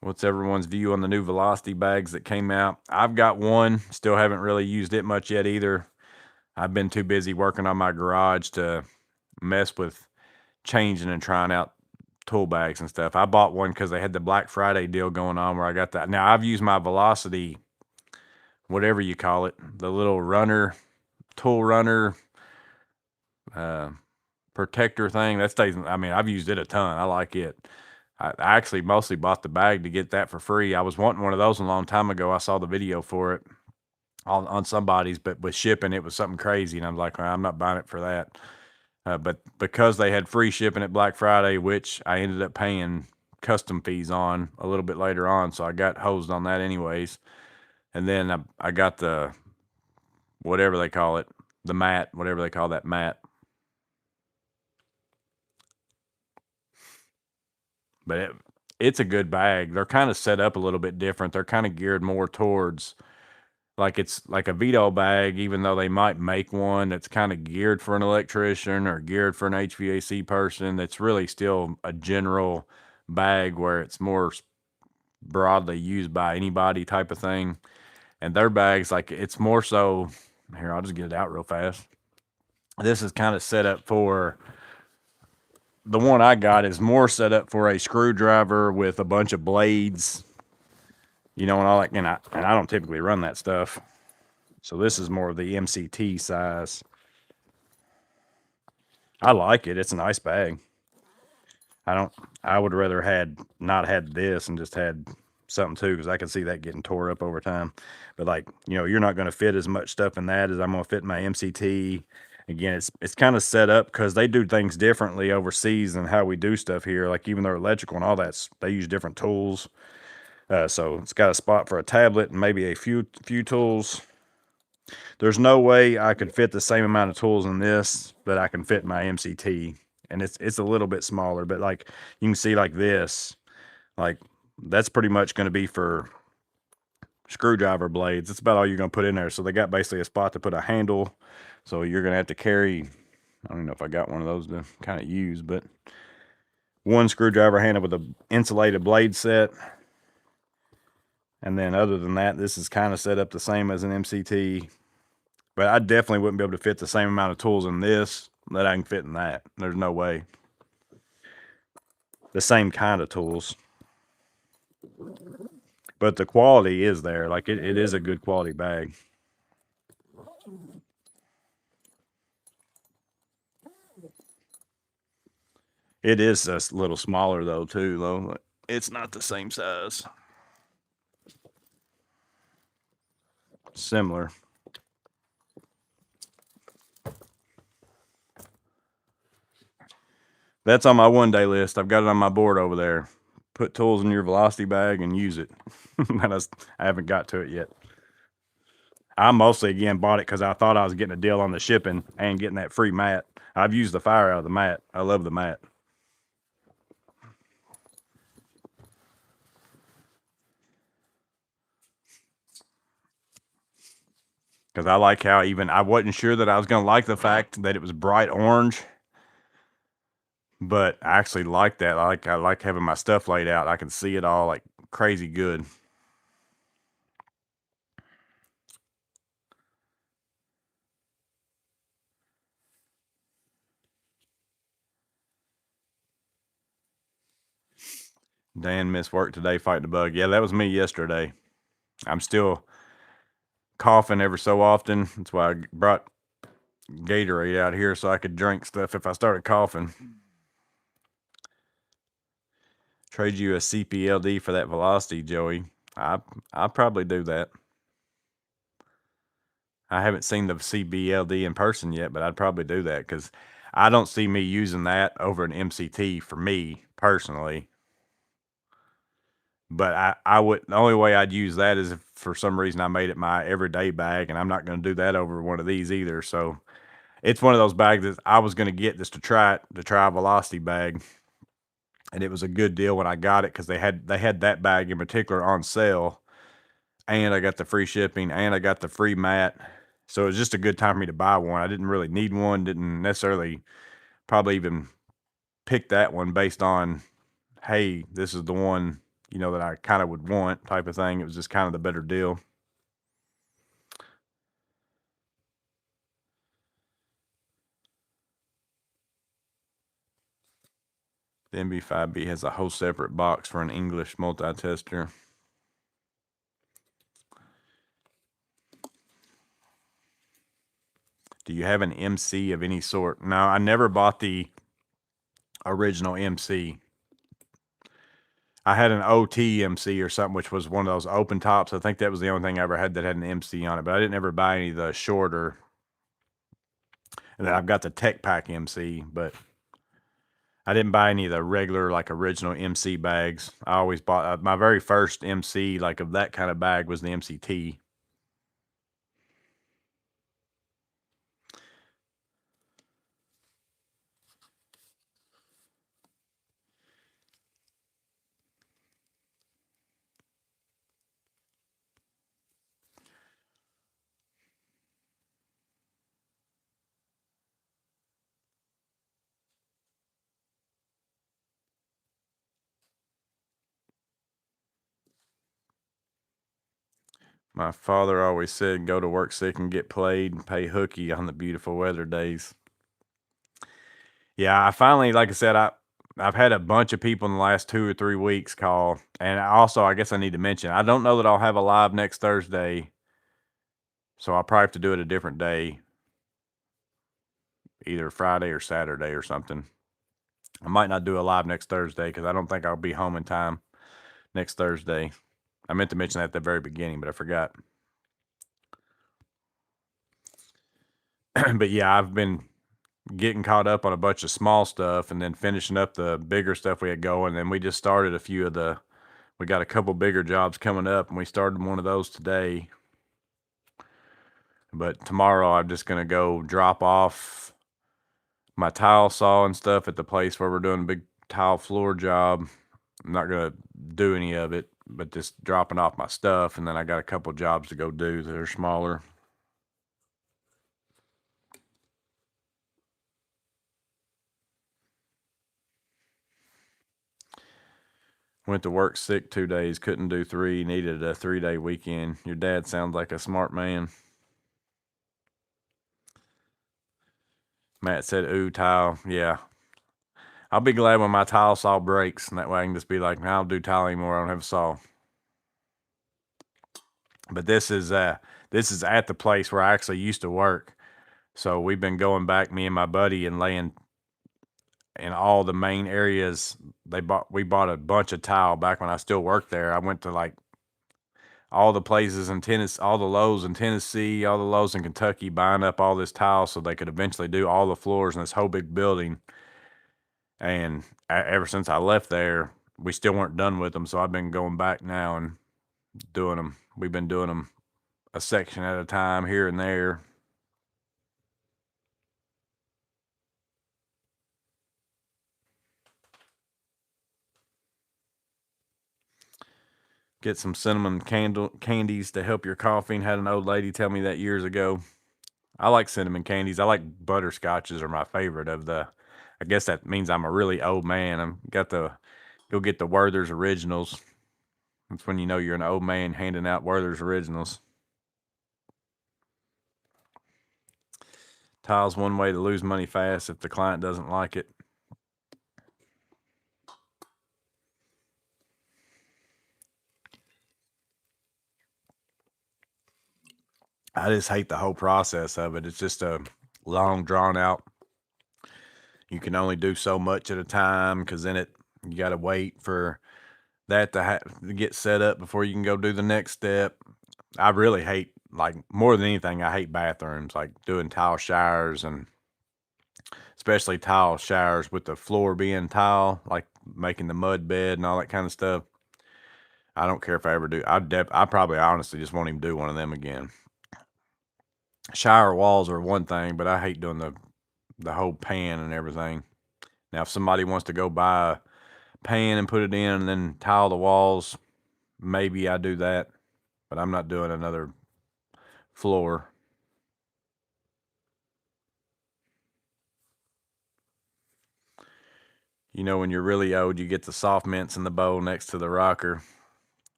What's everyone's view on the new Velocity bags that came out? I've got one. Still haven't really used it much yet either. I've been too busy working on my garage to mess with changing and trying out tool bags and stuff. I bought one because they had the Black Friday deal going on where I got that. Now, I've used my Velocity, whatever you call it, the little runner, tool runner, protector thing. That stays, I mean, I've used it a ton. I like it. I actually mostly bought the bag to get that for free. I was wanting one of those a long time ago. I saw the video for it on somebody's, but with shipping, it was something crazy. And I'm like, well, I'm not buying it for that. But because they had free shipping at Black Friday, which I ended up paying custom fees on a little bit later on, so I got hosed on that anyways. And then I got the, whatever they call it, the mat, whatever they call that mat. But it's a good bag. They're kind of set up a little bit different. They're kind of geared more towards like it's like a Veto bag, even though they might make one that's kind of geared for an electrician or geared for an HVAC person. That's really still a general bag where it's more broadly used by anybody type of thing. And their bags, like it's more so, here, I'll just get it out real fast. This is kind of set up for, the one I got is more set up for a screwdriver with a bunch of blades, you know, and all that. And I don't typically run that stuff. So this is more of the MCT size. I like it. It's a nice bag. I would rather had not had this and just had something too, because I can see that getting tore up over time. But like, you know, you're not going to fit as much stuff in that as I'm going to fit in my MCT. Again, it's kind of set up because they do things differently overseas than how we do stuff here. Like even their electrical and all that, they use different tools. So it's got a spot for a tablet and maybe a few tools. There's no way I could fit the same amount of tools in this that I can fit in my MCT. And it's a little bit smaller, but like you can see like this, like that's pretty much going to be for screwdriver blades. It's about all you're going to put in there. So they got basically a spot to put a handle. So you're going to have to carry, I don't even know if I got one of those to kind of use, but one screwdriver handle with an insulated blade set. And then other than that, this is kind of set up the same as an MCT. But I definitely wouldn't be able to fit the same amount of tools in this that I can fit in that. There's no way. The same kind of tools. But the quality is there. Like it is a good quality bag. It is a little smaller though too, though. It's not the same size. Similar. That's on my 1-day list. I've got it on my board over there. Put tools in your velocity bag and use it. I haven't got to it yet. I mostly, again, bought it because I thought I was getting a deal on the shipping and getting that free mat. I've used the fire out of the mat. I love the mat. Because I like how even, I wasn't sure that I was going to like the fact that it was bright orange. But I actually like that. I like having my stuff laid out. I can see it all like crazy good. Dan missed work today fighting the bug. Yeah, that was me yesterday. I'm still coughing every so often. That's why I brought Gatorade out here so I could drink stuff if I started coughing. Trade you a CPLD for that velocity, Joey. I'll probably do that. I haven't seen the CBLD in person yet, but I'd probably do that because I don't see me using that over an MCT for me personally. But I would, the only way I'd use that is if for some reason I made it my everyday bag, and I'm not going to do that over one of these either. So it's one of those bags that I was going to get just to try a velocity bag. And it was a good deal when I got it because they had that bag in particular on sale, and I got the free shipping and I got the free mat. So it was just a good time for me to buy one. I didn't really need one, didn't necessarily probably even pick that one based on, hey, this is the one, you know, that I kind of would want type of thing. It was just kind of the better deal. The MB5B has a whole separate box for an English multi-tester. Do you have an MC of any sort? No, I never bought the original MC. I had an OT MC or something, which was one of those open tops. I think that was the only thing I ever had that had an MC on it, but I didn't ever buy any of the shorter. And then I've got the Tech Pack MC, but I didn't buy any of the regular, like original MC bags. I always bought my very first MC, like of that kind of bag, was the MCT. My father always said, go to work sick and get played and pay hooky on the beautiful weather days. Yeah, I finally, like I said, I've had a bunch of people in the last 2 or 3 weeks call, and also, I guess I need to mention, I don't know that I'll have a live next Thursday, so I'll probably have to do it a different day, either Friday or Saturday or something. I might not do a live next Thursday because I don't think I'll be home in time next Thursday. I meant to mention that at the very beginning, but I forgot. But yeah, I've been getting caught up on a bunch of small stuff and then finishing up the bigger stuff we had going. And we just started we got a couple bigger jobs coming up, and we started one of those today. But tomorrow I'm just going to go drop off my tile saw and stuff at the place where we're doing a big tile floor job. I'm not going to do any of it, but just dropping off my stuff. And then I got a couple jobs to go do that are smaller. Went to work sick 2 days, couldn't do 3, needed a 3-day weekend. Your dad sounds like a smart man. Matt said, ooh, tile. Yeah. I'll be glad when my tile saw breaks, and that way I can just be like, nah, I don't do tile anymore. I don't have a saw. But this is at the place where I actually used to work. So we've been going back, me and my buddy, and laying in all the main areas. We bought a bunch of tile back when I still worked there. I went to like all the places in Tennessee, all the Lowe's in Tennessee, all the Lowe's in Kentucky, buying up all this tile so they could eventually do all the floors in this whole big building. And ever since I left there, we still weren't done with them. So I've been going back now and doing them. We've been doing them a section at a time here and there. Get some cinnamon candies to help your coughing. Had an old lady tell me that years ago. I like cinnamon candies. I like butterscotches are my favorite of the. I guess that means I'm a really old man. I'm got the go get the Werther's Originals. That's when you know you're an old man handing out Werther's Originals. Tile's one way to lose money fast if the client doesn't like it. I just hate the whole process of it. It's just a long, drawn out. You can only do so much at a time because then you got to wait for that to get set up before you can go do the next step. I really hate, like, more than anything, I hate bathrooms, like doing tile showers, and especially tile showers with the floor being tile, like making the mud bed and all that kind of stuff. I don't care if I ever do. I probably honestly just won't even do one of them again. Shower walls are one thing, but I hate doing the whole pan and everything. Now, if somebody wants to go buy a pan and put it in and then tile the walls, maybe I do that, but I'm not doing another floor. You know, when you're really old, you get the soft mints in the bowl next to the rocker.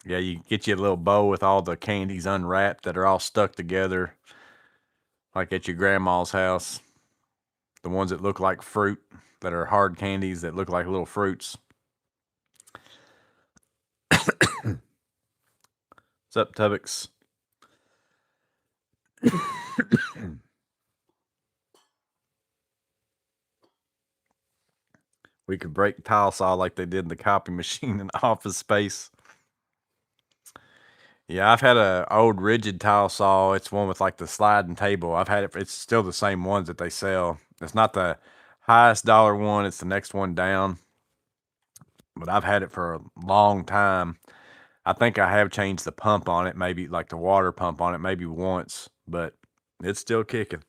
Yeah, you get you a little bowl with all the candies unwrapped that are all stuck together, like at your grandma's house. The ones that look like fruit, that are hard candies that look like little fruits. What's up, Tubbix? We could break tile saw like they did in the copy machine in Office Space. Yeah, I've had a old rigid tile saw. It's one with like the sliding table. I've had it. It's still the same ones that they sell. It's not the highest dollar one. It's the next one down. But I've had it for a long time. I think I have changed the pump on it, maybe like the water pump on it, maybe once, but it's still kicking.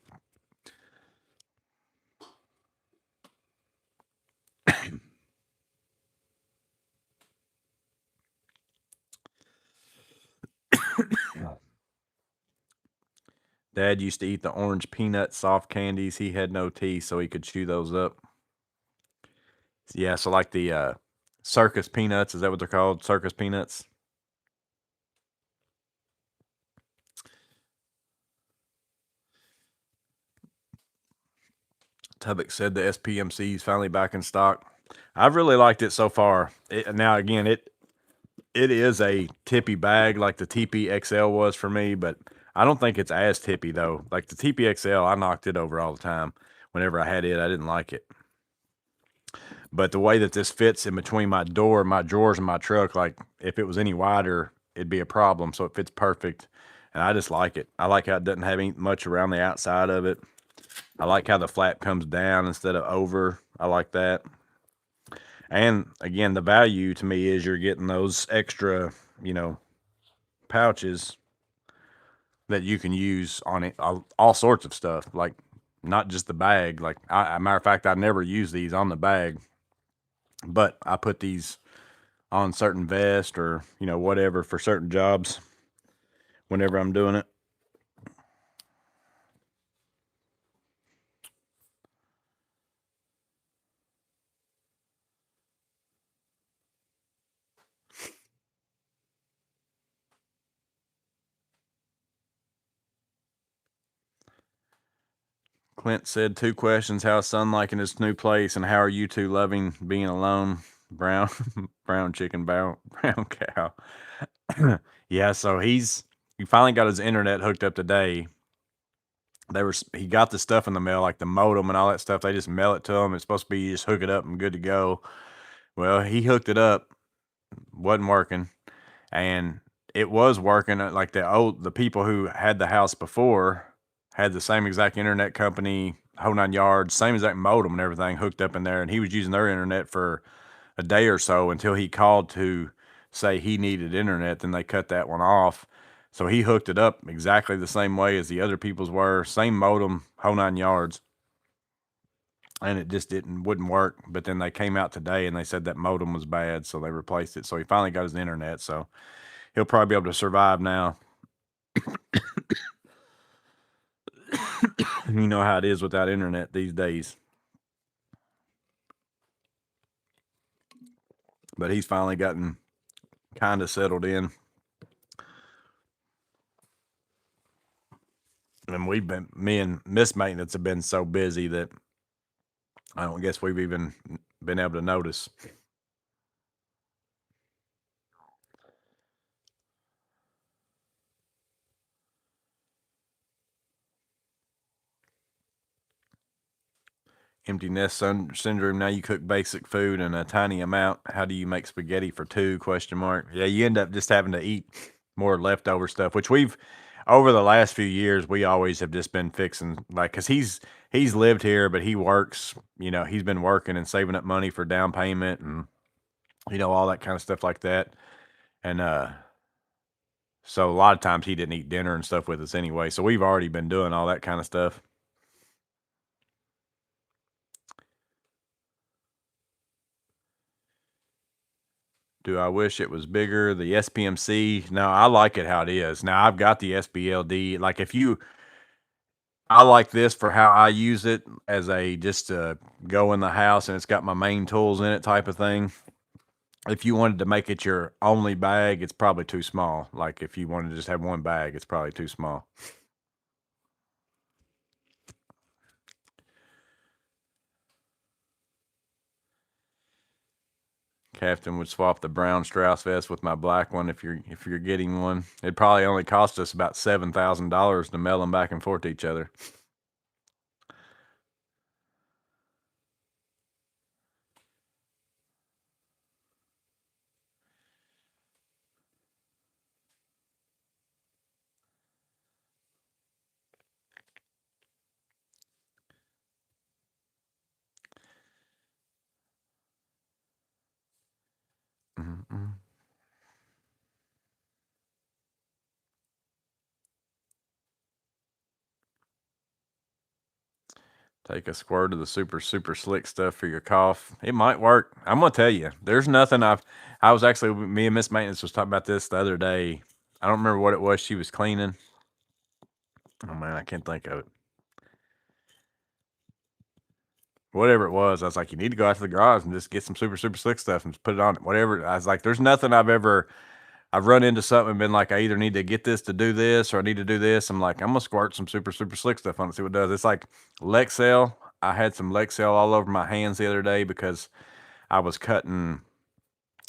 Dad used to eat the orange peanut soft candies. He had no teeth, so he could chew those up. Yeah, so like the circus peanuts, is that what they're called? Circus peanuts? Tubbock said the SPMC is finally back in stock. I've really liked it so far. Now again, it is a tippy bag like the TPXL was for me, but I don't think it's as tippy though. Like the TPXL, I knocked it over all the time. Whenever I had it, I didn't like it. But the way that this fits in between my door, my drawers, and my truck, like if it was any wider, it'd be a problem. So it fits perfect, and I just like it. I like how it doesn't have any much around the outside of it. I like how the flap comes down instead of over. I like that. And again, the value to me is you're getting those extra, pouches that you can use on it, all sorts of stuff, like not just the bag. Like, a matter of fact, I never use these on the bag, but I put these on certain vests or, whatever for certain jobs whenever I'm doing it. Clint said 2 questions. How's son liking his new place, and how are you two loving being alone? Brown brown chicken, brown cow. Yeah, so he finally got his internet hooked up today. He got the stuff in the mail, like the modem and all that stuff. They just mail it to him. It's supposed to be you just hook it up and good to go. Well, he hooked it up, wasn't working, and it was working. Like the people who had the house before had the same exact internet company, whole 9 yards, same exact modem and everything hooked up in there, and he was using their internet for a day or so until he called to say he needed internet. Then they cut that one off. So he hooked it up exactly the same way as the other people's were, same modem, whole 9 yards. And it just wouldn't work. But then they came out today and they said that modem was bad, so they replaced it. So he finally got his internet, so he'll probably be able to survive now. You know how it is without internet these days. But he's finally gotten kind of settled in. And me and Miss Maintenance have been so busy that I don't guess we've even been able to notice. Empty nest syndrome. Now you cook basic food in a tiny amount. How do you make spaghetti for 2? ? Yeah, you end up just having to eat more leftover stuff, which over the last few years, we always have just been fixing, like, cause he's lived here, but he works, he's been working and saving up money for down payment and, all that kind of stuff like that. And, so a lot of times he didn't eat dinner and stuff with us anyway. So we've already been doing all that kind of stuff. Do I wish it was bigger? The SPMC? No, I like it how it is. Now I've got the SPLD. Like I like this for how I use it as just to go in the house and it's got my main tools in it type of thing. If you wanted to make it your only bag, it's probably too small. Like if you wanted to just have one bag, it's probably too small. Captain would swap the brown Strauss vest with my black one if you're getting one. It'd probably only cost us about $7,000 to mail them back and forth to each other. Mm-mm. Take a squirt of the super slick stuff for your cough. It might work. I'm gonna tell you, there's nothing I was actually, me and Miss Maintenance was talking about this the other day. I don't remember what it was she was cleaning. Oh man, I can't think of it. Whatever it was, I was like, you need to go out to the garage and just get some super slick stuff and just put it on it. Whatever. I was like, there's nothing I've run into something and been like, I either need to get this to do this or I need to do this. I'm like, I'm gonna squirt some super slick stuff on it, see what it does. It's like Lexel. I had some Lexel all over my hands the other day because I was cutting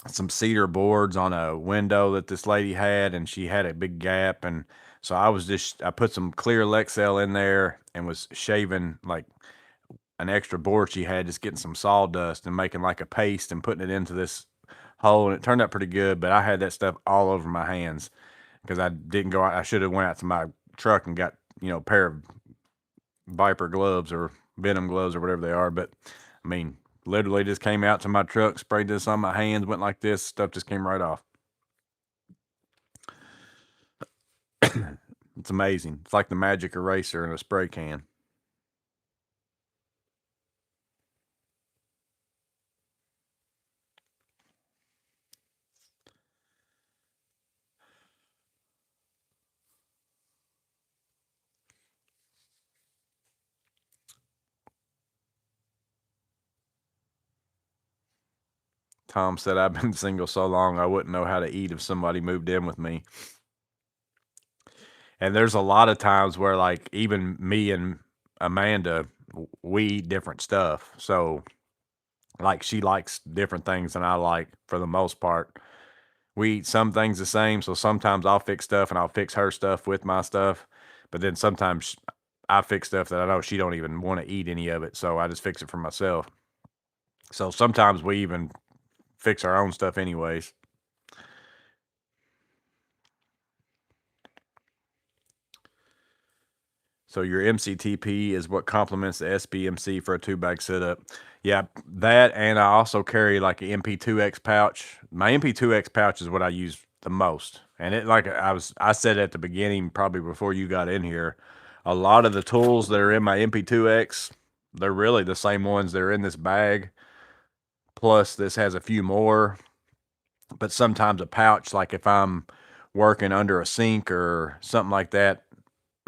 some cedar boards on a window that this lady had, and she had a big gap. And so I put some clear Lexel in there and was shaving like an extra board she had, just getting some sawdust and making like a paste and putting it into this hole. And it turned out pretty good, but I had that stuff all over my hands because I didn't go out. I should have went out to my truck and got, a pair of Viper gloves or Venom gloves or whatever they are. But I mean, literally just came out to my truck, sprayed this on my hands, went like this, stuff just came right off. It's amazing. It's like the magic eraser in a spray can. Tom said, I've been single so long I wouldn't know how to eat if somebody moved in with me. And there's a lot of times where, like, even me and Amanda, we eat different stuff. So, like, she likes different things than I like for the most part. We eat some things the same. So sometimes I'll fix stuff and I'll fix her stuff with my stuff. But then sometimes I fix stuff that I know she don't even want to eat any of it. So I just fix it for myself. So sometimes we even fix our own stuff anyways. So your MCTP is what complements the SPMC for a 2-bag setup. Yeah, that, and I also carry like an MP2X pouch. My MP2X pouch is what I use the most. And it, like I said at the beginning, probably before you got in here, a lot of the tools that are in my MP2X, they're really the same ones that are in this bag. Plus, this has a few more. But sometimes a pouch, like if I'm working under a sink or something like that,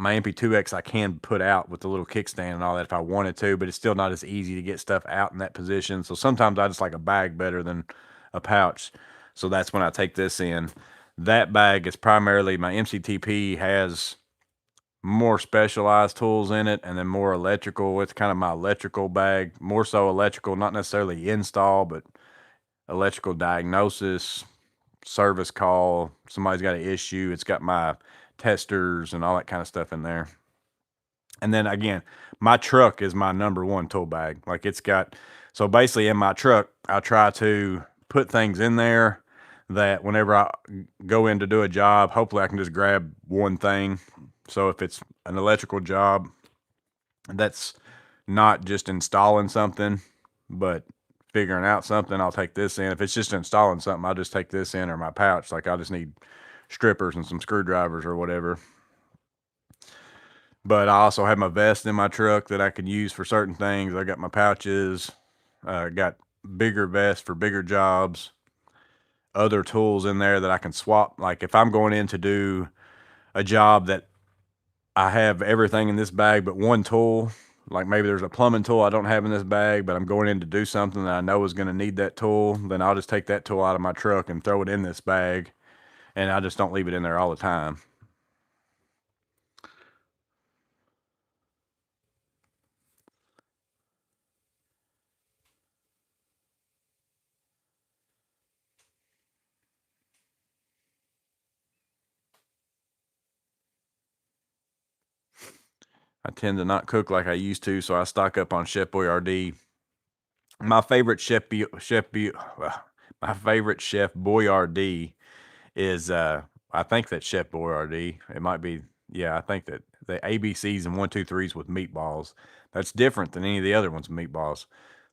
my MP2X I can put out with the little kickstand and all that if I wanted to, but it's still not as easy to get stuff out in that position. So sometimes I just like a bag better than a pouch. So that's when I take this in. That bag is primarily, my MCTP has more specialized tools in it and then more electrical. It's kind of my electrical bag, more so electrical, not necessarily install, but electrical diagnosis, service call, somebody's got an issue. It's got my testers and all that kind of stuff in there. And then again, my truck is my number one tool bag. Like it's got, so basically in my truck, I try to put things in there that whenever I go in to do a job, hopefully I can just grab one thing. So if it's an electrical job, that's not just installing something, but figuring out something, I'll take this in. If it's just installing something, I'll just take this in, or my pouch. Like I'll just need strippers and some screwdrivers or whatever. But I also have my vest in my truck that I can use for certain things. I got my pouches, got bigger vests for bigger jobs, other tools in there that I can swap. Like if I'm going in to do a job that I have everything in this bag but one tool, like maybe there's a plumbing tool I don't have in this bag, but I'm going in to do something that I know is going to need that tool, then I'll just take that tool out of my truck and throw it in this bag, and I just don't leave it in there all the time. I tend to not cook like I used to, so I stock up on Chef Boyardee. My favorite my favorite Chef Boyardee is I think that Chef Boyardee. It might be, yeah, I think that the ABCs and 1-2-3s with meatballs. That's different than any of the other ones with meatballs.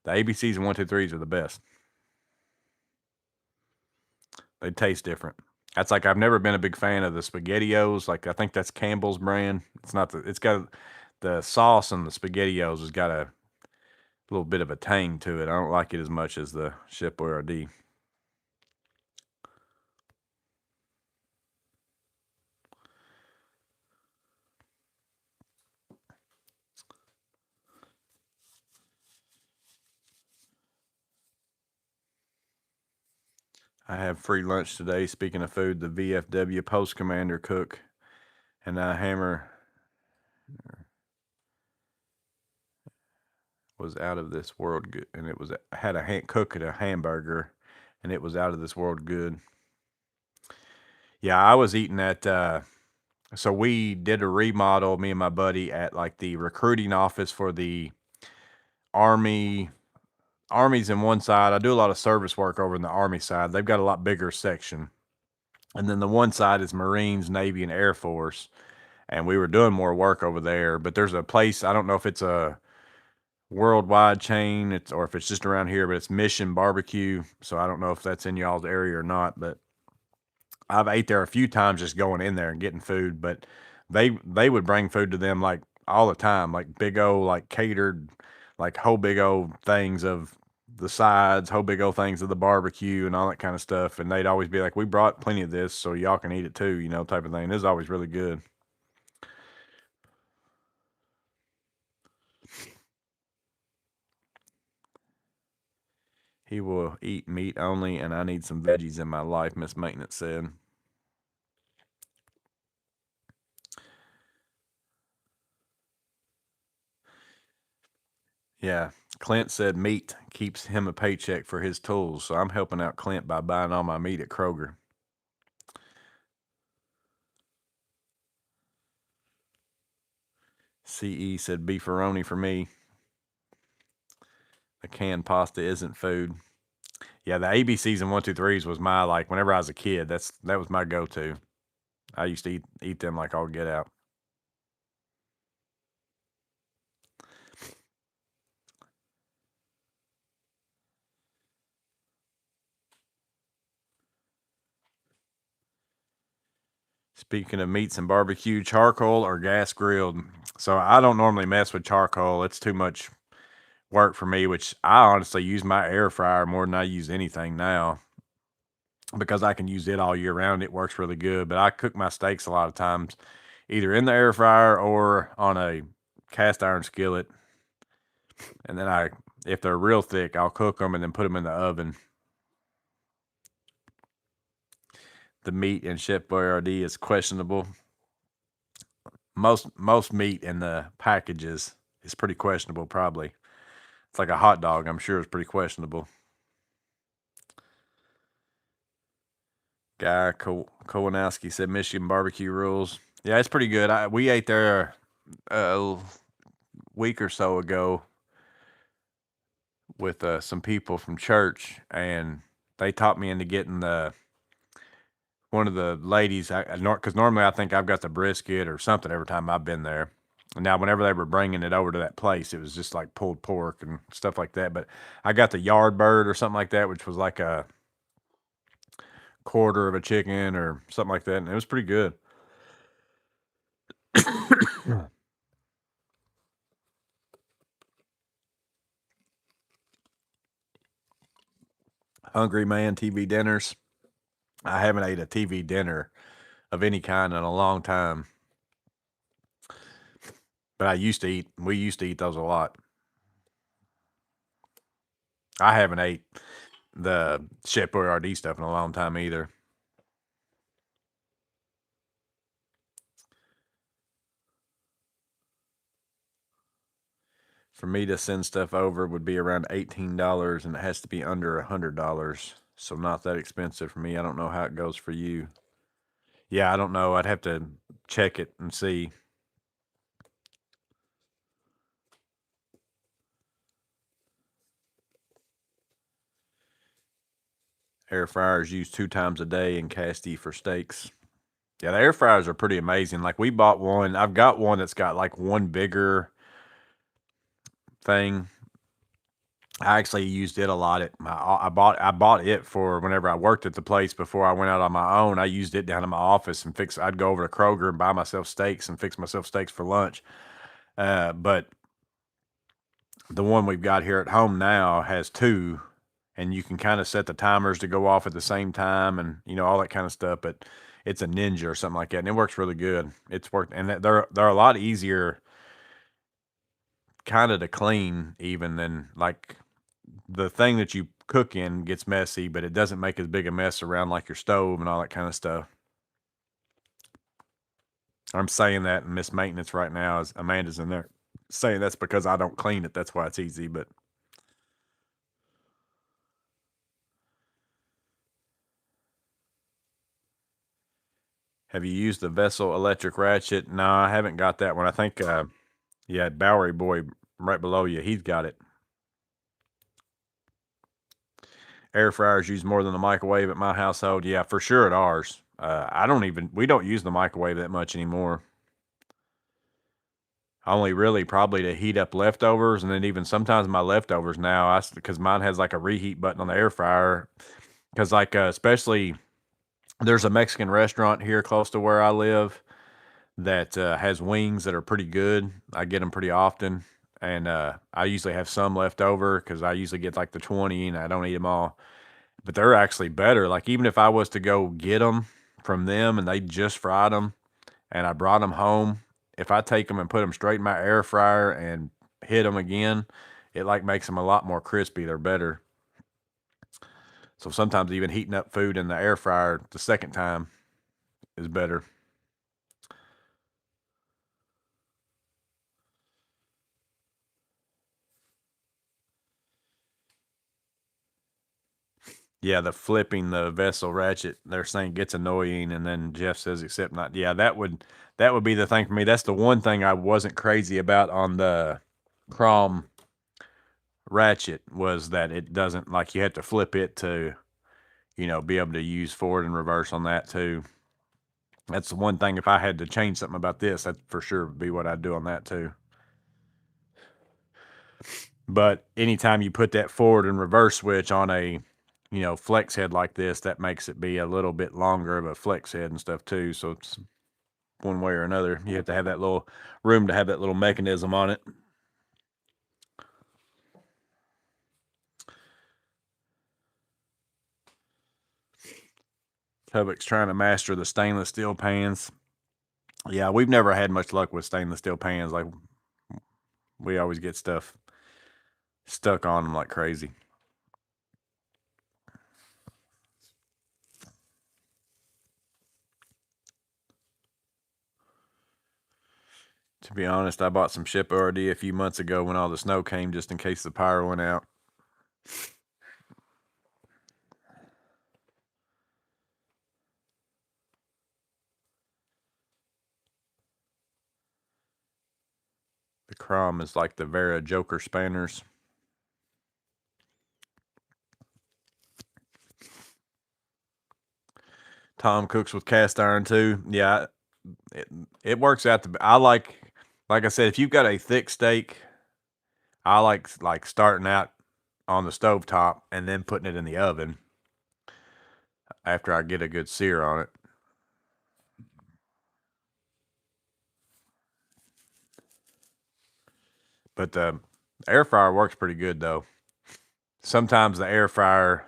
The ABCs and 1-2-3s are the best. They taste different. That's like, I've never been a big fan of the SpaghettiOs. Like I think that's Campbell's brand. It's not the, it's got the sauce, and the SpaghettiOs has got a little bit of a tang to it. I don't like it as much as the Chef Boyardee. I have free lunch today. Speaking of food, the VFW Post Commander cook and I hammer. was out of this world good, and it was had a cook at a hamburger, and it was out of this world good. Yeah, I was eating at. So we did a remodel, me and my buddy, at like the recruiting office for the Army. Army's in one side. I do a lot of service work over in the Army side. They've got a lot bigger section. And then the one side is Marines, Navy, and Air Force. And we were doing more work over there. But there's a place, I don't know if it's a worldwide chain, or if it's just around here, but it's Mission Barbecue. So I don't know if that's in y'all's area or not, but I've ate there a few times just going in there and getting food. But they would bring food to them like all the time, like big old, like catered, like whole big old things of the sides, whole big old things of the barbecue and all that kind of stuff. And they'd always be like, "We brought plenty of this so y'all can eat it too," type of thing. This is always really good. He will eat meat only, and I need some veggies in my life, Miss Maintenance said. Yeah, Clint said meat keeps him a paycheck for his tools, so I'm helping out Clint by buying all my meat at Kroger. CE said beefaroni for me. The canned pasta isn't food. Yeah, the ABCs and 1-2-3s was my, like, whenever I was a kid, that was my go-to. I used to eat them like all get out. Speaking of meats and barbecue, charcoal or gas grilled. So I don't normally mess with charcoal. It's too much work for me, which I honestly use my air fryer more than I use anything now because I can use it all year round. It works really good. But I cook my steaks a lot of times either in the air fryer or on a cast iron skillet. And then if they're real thick, I'll cook them and then put them in the oven. The meat in Chef Boyardee is questionable. Most meat in the packages is pretty questionable, probably. It's like a hot dog. I'm sure it's pretty questionable. Guy Kowanowski said Michigan barbecue rules. Yeah, it's pretty good. We ate there a week or so ago with some people from church, and they taught me into getting one of the ladies, because normally I think I've got the brisket or something every time I've been there. And now, whenever they were bringing it over to that place, it was just like pulled pork and stuff like that. But I got the yard bird or something like that, which was like a quarter of a chicken or something like that, and it was pretty good. Hungry man TV dinners. I haven't ate a TV dinner of any kind in a long time. But we used to eat those a lot. I haven't ate the Chef Boyardee stuff in a long time either. For me to send stuff over would be around $18, and it has to be under $100. So not that expensive for me. I don't know how it goes for you. Yeah, I don't know. I'd have to check it and see. Air fryers used 2 times a day in Casti for steaks. Yeah, the air fryers are pretty amazing. Like, we bought one. I've got one that's got like one bigger thing. I actually used it a lot I bought it for whenever I worked at the place before I went out on my own. I used it down in my office and I'd go over to Kroger and buy myself steaks and fix myself steaks for lunch. But the one we've got here at home now has 2, and you can kind of set the timers to go off at the same time and all that kind of stuff. But it's a Ninja or something like that, and it works really good. It's worked, and they're a lot easier kind of to clean even than like the thing that you cook in gets messy, but it doesn't make as big a mess around like your stove and all that kind of stuff. I'm saying that in Miss Maintenance right now as Amanda's in there. saying that's because I don't clean it. That's why it's easy, but. Have you used the Vessel electric ratchet? No, I haven't got that one. I think, yeah, Bowery Boy right below you, he's got it. Air fryers use more than the microwave at my household. Yeah, for sure at ours. We don't use the microwave that much anymore. Only really probably to heat up leftovers, and then even sometimes my leftovers now, because mine has like a reheat button on the air fryer. Because like especially there's a Mexican restaurant here close to where I live that has wings that are pretty good. I get them pretty often, and I usually have some left over because I usually get like the 20, and I don't eat them all. But they're actually better. Like even if I was to go get them from them and they just fried them, and I brought them home, if I take them and put them straight in my air fryer and hit them again, it like makes them a lot more crispy. They're better. So sometimes even heating up food in the air fryer the second time is better. Yeah, the flipping the vessel ratchet, they're saying gets annoying, and then Jeff says except not. Yeah, that would be the thing for me. That's the one thing I wasn't crazy about on the Crom ratchet was that it doesn't like you have to flip it to, be able to use forward and reverse on that too. That's the one thing if I had to change something about this, that for sure would be what I'd do on that too. But anytime you put that forward and reverse switch on a, flex head like this, that makes it be a little bit longer of a flex head and stuff too. So it's one way or another. You have to have that little room to have that little mechanism on it. Tubbock's trying to master the stainless steel pans. Yeah, we've never had much luck with stainless steel pans. Like we always get stuff stuck on them like crazy. To be honest, I bought some Ship ORD a few months ago when all the snow came just in case the power went out. The Crom is like the Vera Joker spanners. Tom cooks with cast iron too. Yeah, it works out to. I like I said, if you've got a thick steak, I like starting out on the stove top and then putting it in the oven after I get a good sear on it. But the air fryer works pretty good though. Sometimes the air fryer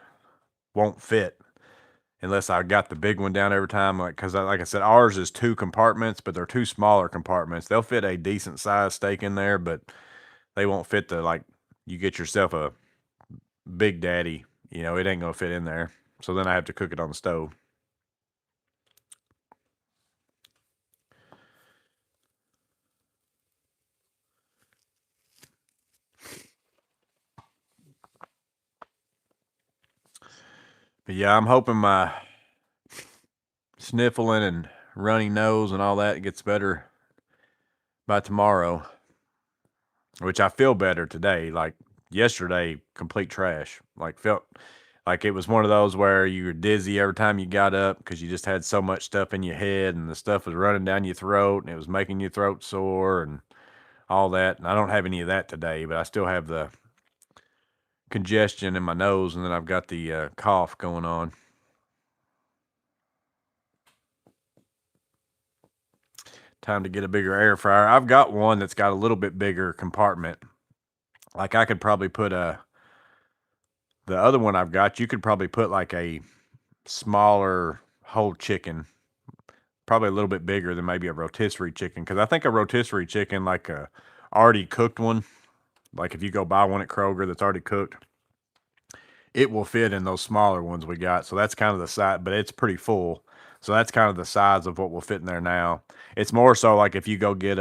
won't fit unless I got the big one down every time. Because like I said, ours is 2 compartments, but they're 2 smaller compartments. They'll fit a decent sized steak in there, but they won't fit you get yourself a Big Daddy, it ain't gonna fit in there. So then I have to cook it on the stove. But yeah, I'm hoping my sniffling and runny nose and all that gets better by tomorrow. Which I feel better today. Like yesterday, complete trash. Like felt like it was one of those where you were dizzy every time you got up because you just had so much stuff in your head and the stuff was running down your throat and it was making your throat sore and all that. And I don't have any of that today, but I still have the congestion in my nose and then I've got the cough going on. Time to get a bigger air fryer. I've got one that's got a little bit bigger compartment. Like I could probably put the other one I've got, you could probably put like a smaller whole chicken, probably a little bit bigger than maybe a rotisserie chicken. Because I think a rotisserie chicken, like a already cooked one, like if you go buy one at Kroger that's already cooked, it will fit in those smaller ones we got. So that's kind of the size, but it's pretty full. So that's kind of the size of what will fit in there now. It's more so like if you go get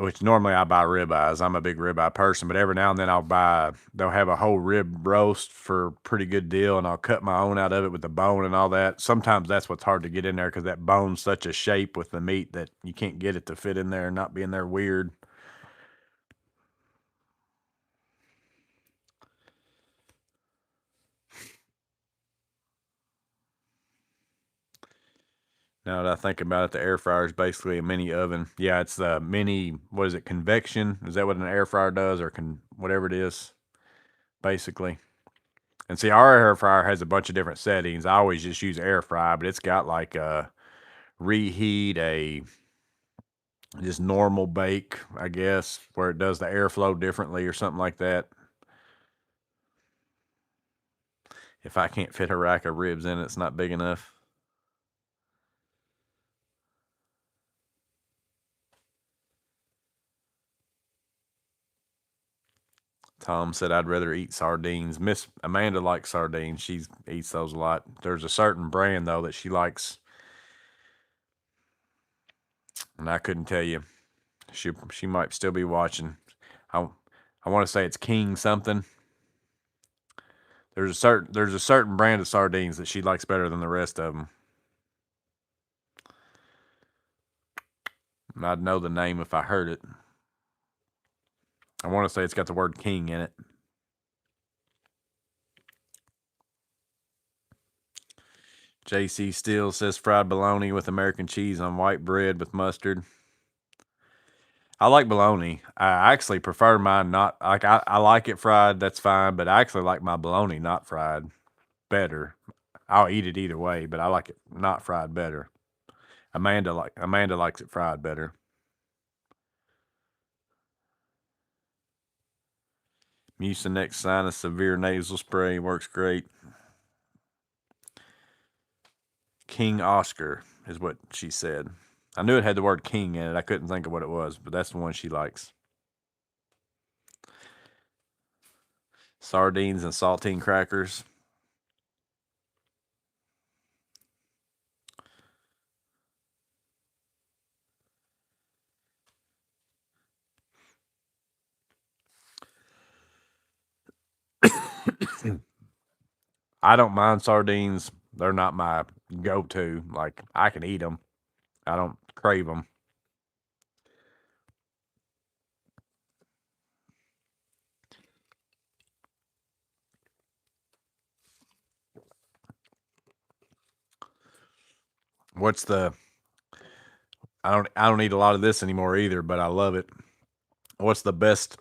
which normally I buy ribeyes. I'm a big ribeye person, but every now and then they'll have a whole rib roast for a pretty good deal, and I'll cut my own out of it with the bone and all that. Sometimes that's what's hard to get in there because that bone's such a shape with the meat that you can't get it to fit in there and not be in there weird. Now that I think about it, the air fryer is basically a mini oven. Yeah, it's the mini, what is it, convection? Is that what an air fryer does, or whatever it is, basically? And see, our air fryer has a bunch of different settings. I always just use air fry, but it's got like a reheat, a just normal bake, I guess, where it does the airflow differently or something like that. If I can't fit a rack of ribs in it, it's not big enough. Tom said I'd rather eat sardines. Miss Amanda likes sardines. She eats those a lot. There's a certain brand though that she likes, and I couldn't tell you. She might still be watching. I want to say it's King something. There's a certain brand of sardines that she likes better than the rest of them. I'd know the name if I heard it. I want to say it's got the word King in it. JC Steele says fried bologna with American cheese on white bread with mustard. I like bologna. I actually prefer mine not like I like it fried, that's fine, but I actually like my bologna not fried better. I'll eat it either way, but I like it not fried better. Amanda likes it fried better. Mucinex Sinus Severe Nasal Spray works great. King Oscar is what she said. I knew it had the word king in it. I couldn't think of what it was, but that's the one she likes. Sardines and saltine crackers. I don't mind sardines. They're not my go-to. Like, I can eat them. I don't crave them. What's the I don't eat a lot of this anymore either, but I love it. What's the best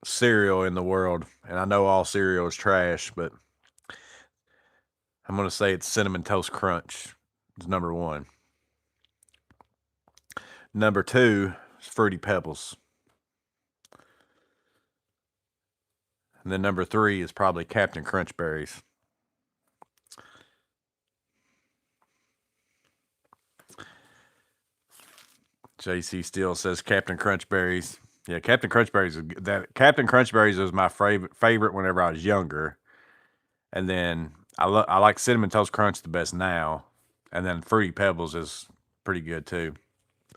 cereal in the world? And I know all cereal is trash, but I'm going to say it's Cinnamon Toast Crunch. It's number 1. Number 2 is Fruity Pebbles. And then number 3 is probably Captain Crunch Berries. JC Steele says Captain Crunch Berries. Yeah, Captain Crunch Berries was my favorite whenever I was younger. And then I like Cinnamon Toast Crunch the best now. And then Fruity Pebbles is pretty good too.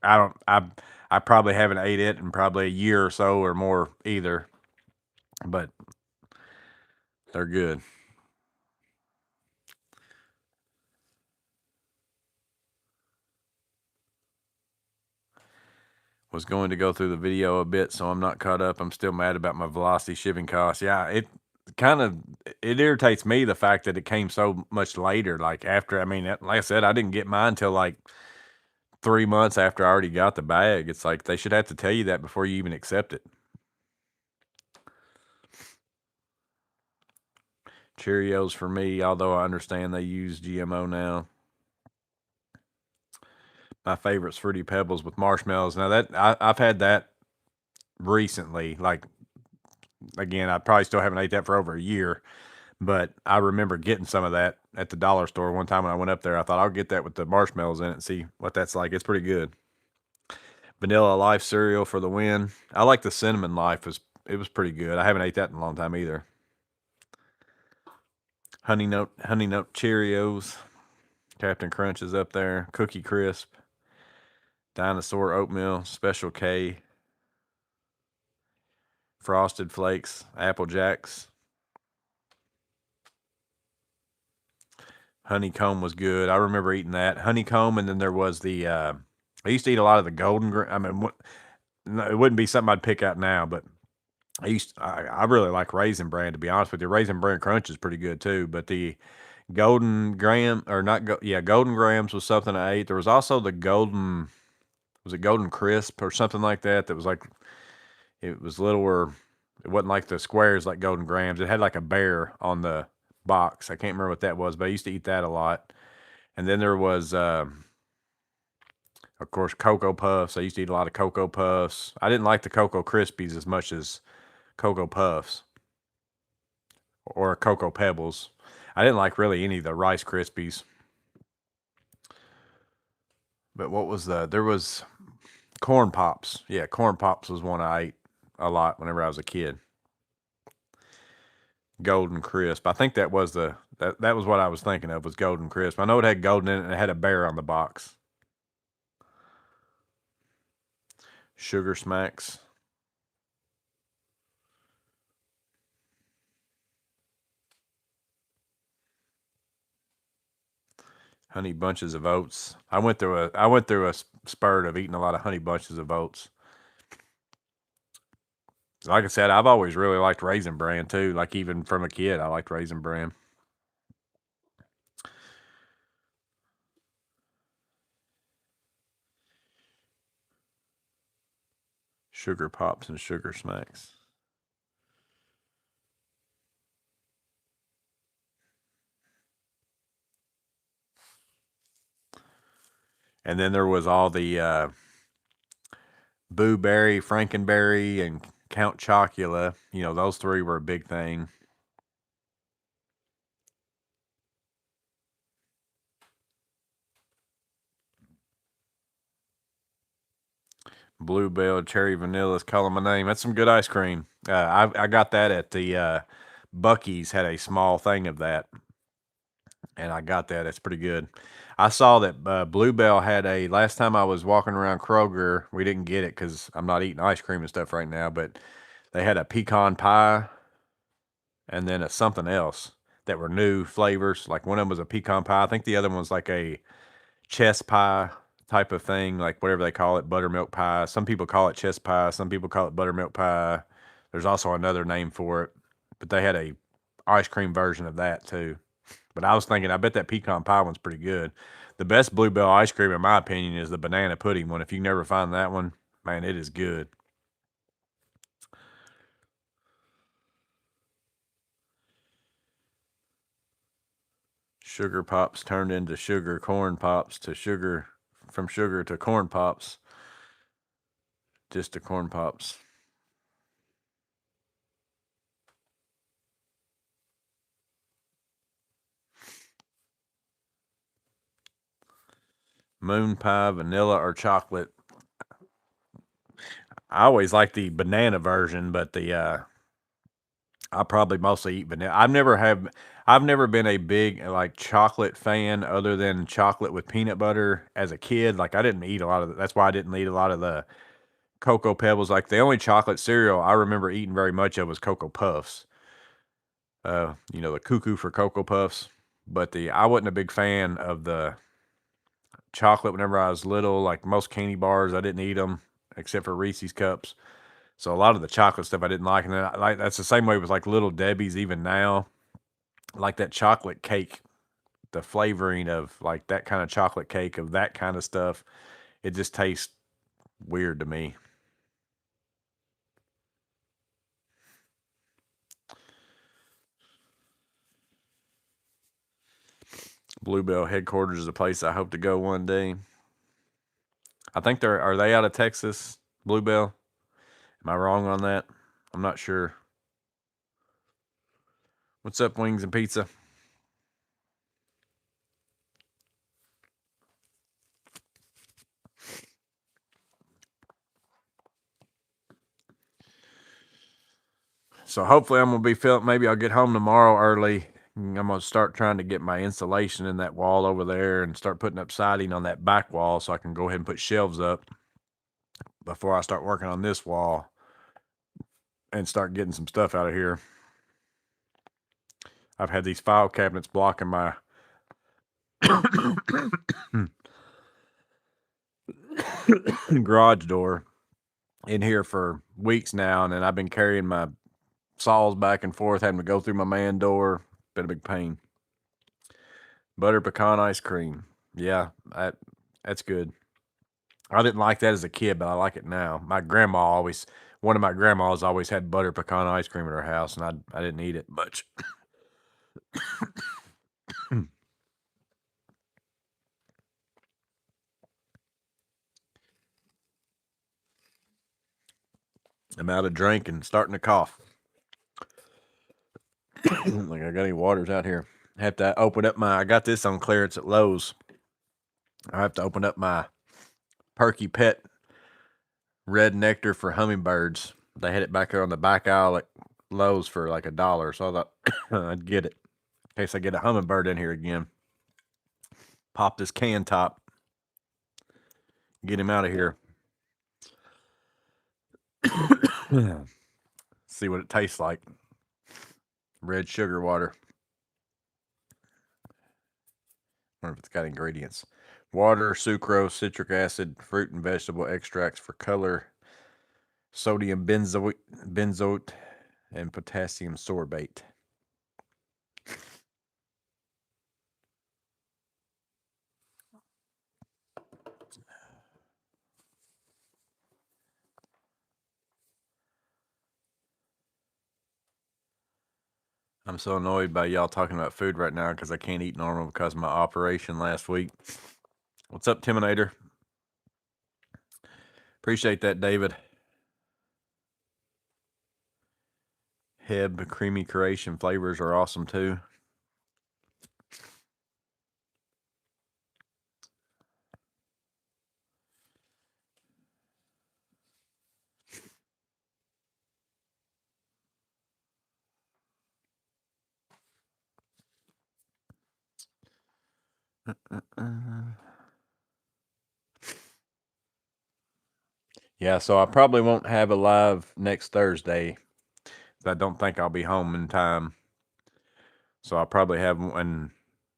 I probably haven't ate it in probably a year or so or more either. But they're good. Was going to go through the video a bit, so I'm not caught up. I'm still mad about my Velocity shipping costs. Yeah, it irritates me the fact that it came so much later. Like after, I mean, like I said, I didn't get mine till like 3 months after I already got the bag. It's like they should have to tell you that before you even accept it. Cheerios for me, although I understand they use GMO now. My favorite's Fruity Pebbles with marshmallows. Now that I've had that recently. Like again, I probably still haven't ate that for over a year, but I remember getting some of that at the dollar store one time when I went up there. I thought I'll get that with the marshmallows in it and see what that's like. It's pretty good. Vanilla Life cereal for the win. I like the cinnamon Life. It was pretty good. I haven't ate that in a long time either. Honey Nut Cheerios. Captain Crunch is up there. Cookie Crisp. Dinosaur Oatmeal. Special K. Frosted Flakes, Apple Jacks. Honeycomb was good. I remember eating that. Honeycomb, and then there was the, I used to eat a lot of the golden, I mean, it wouldn't be something I'd pick out now, but I really like Raisin Bran, to be honest with you. Raisin Bran Crunch is pretty good too, but the Golden Graham, or not, Golden Grahams was something I ate. There was also the Golden, was it Golden Crisp or something like that? That was like, it was littler. It wasn't like the squares like Golden Grahams. It had like a bear on the box. I can't remember what that was, but I used to eat that a lot. And then there was, of course, Cocoa Puffs. I used to eat a lot of Cocoa Puffs. I didn't like the Cocoa Krispies as much as Cocoa Puffs or Cocoa Pebbles. I didn't like really any of the Rice Krispies. But what was there was Corn Pops. Yeah, Corn Pops was one I ate a lot whenever I was a kid. Golden Crisp. I think that was that was what I was thinking of, was Golden Crisp. I know it had golden in it and it had a bear on the box. Sugar Smacks. Honey Bunches of Oats. I went through a spurt of eating a lot of Honey Bunches of Oats. Like I said, I've always really liked Raisin Bran too. Like even from a kid, I liked Raisin Bran. Sugar Pops and Sugar Smacks. And then there was all the Boo Berry, Frankenberry, and Count Chocula. You know, those three were a big thing. Bluebell, Cherry Vanilla is calling my name. That's some good ice cream. I got that at the Buc-ee's, had a small thing of that. And I got that. It's pretty good. I saw that Bluebell had a, last time I was walking around Kroger, we didn't get it because I'm not eating ice cream and stuff right now, but they had a pecan pie and then a something else that were new flavors. Like one of them was a pecan pie. I think the other one was like a chess pie type of thing, like whatever they call it, buttermilk pie. Some people call it chess pie. Some people call it buttermilk pie. There's also another name for it, but they had a ice cream version of that too. But I was thinking, I bet that pecan pie one's pretty good. The best Bluebell ice cream, in my opinion, is the banana pudding one. If you never find that one, man, it is good. Sugar Pops turned into Sugar Corn Pops to sugar, from sugar to Corn Pops, just to Corn Pops. Moon pie, vanilla or chocolate. I always like the banana version, but I probably mostly eat vanilla. I've never been a big like chocolate fan other than chocolate with peanut butter as a kid. Like I didn't eat a lot of that's why I didn't eat a lot of the Cocoa Pebbles. Like the only chocolate cereal I remember eating very much of was Cocoa Puffs. You know, the cuckoo for Cocoa Puffs. But I wasn't a big fan of the chocolate whenever I was little. Like most candy bars, I didn't eat them except for Reese's cups. So a lot of the chocolate stuff I didn't like, and then that's the same way with like Little Debbie's even now. Like that chocolate cake, the flavoring of like that kind of chocolate cake of that kind of stuff, it just tastes weird to me. Bluebell headquarters is a place I hope to go one day. I think are they out of Texas, Bluebell? Am I wrong on that? I'm not sure. What's up, Wings and Pizza? So hopefully I'm gonna be feeling. Maybe I'll get home tomorrow early. I'm gonna start trying to get my insulation in that wall over there and start putting up siding on that back wall so I can go ahead and put shelves up before I start working on this wall. and start getting some stuff out of here. I've had these file cabinets blocking my garage door in here for weeks now, and then I've been carrying my saws back and forth, having to go through my man door. Been a big pain. Butter pecan ice cream. Yeah, that's good. I didn't like that as a kid, but I like it now. One of my grandmas always had butter pecan ice cream at her house, and I didn't eat it much. I'm out of drink and starting to cough. Like I got any waters out here. I have to open up I got this on clearance at Lowe's. I have to open up my Perky Pet red nectar for hummingbirds. They had it back there on the back aisle at Lowe's for like $1. So I thought I'd get it in case I get a hummingbird in here again. Pop this can top. Get him out of here. See what it tastes like. Red sugar water. Wonder if it's got ingredients. Water, sucrose, citric acid, fruit and vegetable extracts for color, sodium benzoate, and potassium sorbate. I'm so annoyed by y'all talking about food right now because I can't eat normal because of my operation last week. What's up, Timinator? Appreciate that, David. Heb creamy creation flavors are awesome too. Yeah, so I probably won't have a live next Thursday. I don't think I'll be home in time. So I'll probably have one.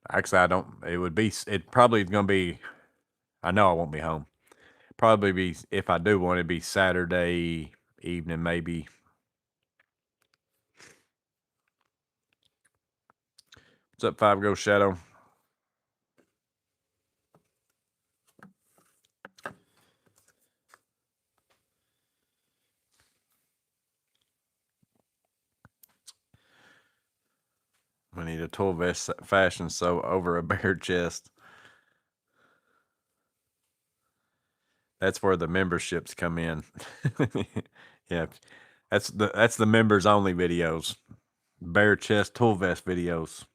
Actually, I don't. It probably is going to be. I know I won't be home. Probably be, if I do one, it'd be Saturday evening, maybe. What's up, 5 Ghost Shadow? We need a tool vest fashion so over a bare chest. That's where the memberships come in. Yeah, that's the members only videos. Bare chest tool vest videos.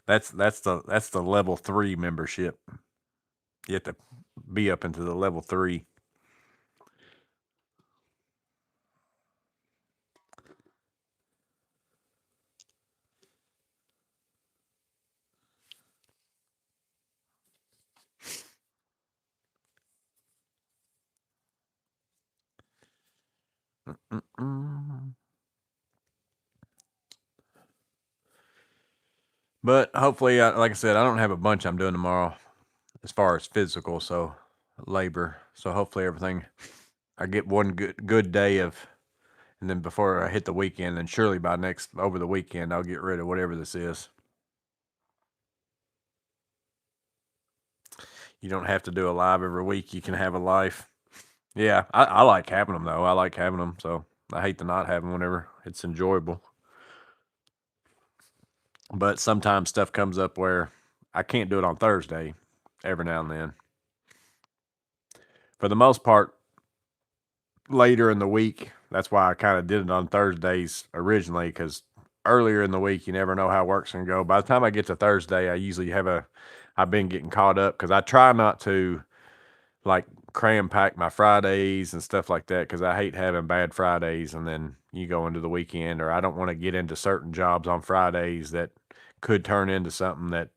That's the level 3 membership. You have to be up into the level 3. But hopefully, like I said, I don't have a bunch I'm doing tomorrow as far as physical, so labor. So hopefully everything, I get one good day of, and then before I hit the weekend, and surely by over the weekend, I'll get rid of whatever this is. You don't have to do a live every week. You can have a life. Yeah, I like having them though. I like having them, so I hate to not have them whenever it's enjoyable. But sometimes stuff comes up where I can't do it on Thursday every now and then. For the most part, later in the week, that's why I kind of did it on Thursdays originally, because earlier in the week, you never know how work's going to go. By the time I get to Thursday, I usually I've been getting caught up because I try not to like cram pack my Fridays and stuff like that because I hate having bad Fridays and then you go into the weekend, or I don't want to get into certain jobs on Fridays that could turn into something that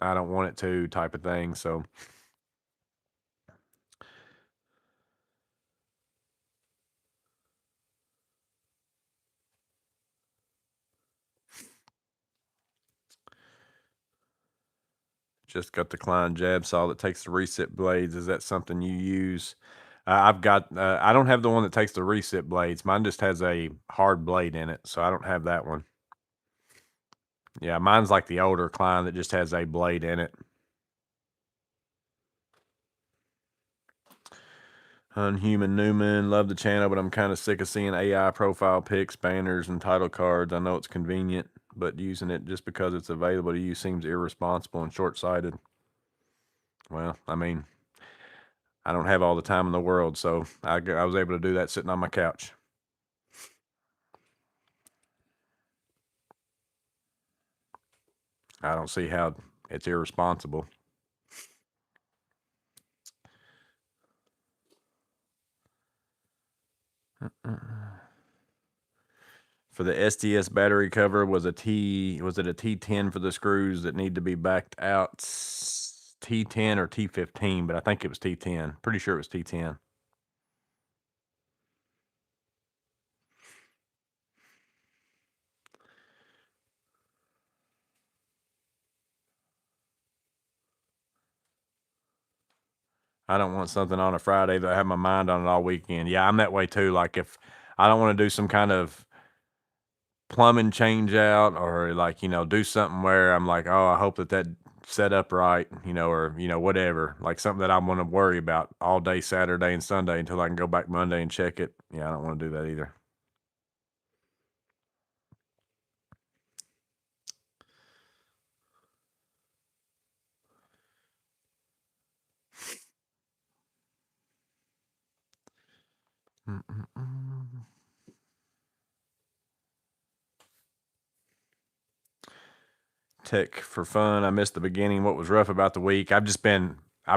I don't want it to, type of thing. So Just got the Klein jab saw that takes the reset blades. Is that something you use? I've got, I don't have the one that takes the reset blades. Mine just has a hard blade in it, so I don't have that one. Yeah, mine's like the older Klein that just has a blade in it. Unhuman Newman, love the channel, but I'm kind of sick of seeing AI profile pics, banners, and title cards. I know it's convenient, but using it just because it's available to you seems irresponsible and short-sighted. Well, I mean, I don't have all the time in the world, so I was able to do that sitting on my couch. I don't see how it's irresponsible. For the SDS battery cover, was it a T10 for the screws that need to be backed out? T10 or T15, but I think it was T10. Pretty sure it was T10. I don't want something on a Friday that I have my mind on it all weekend. Yeah, I'm that way too. Like if I don't want to do some kind of plumbing change out or like, do something where I'm like, oh, I hope that set up right, or, whatever, like something that I want to worry about all day Saturday and Sunday until I can go back Monday and check it. Yeah, I don't want to do that either. Tech for fun. I missed the beginning. What was rough about the week? I've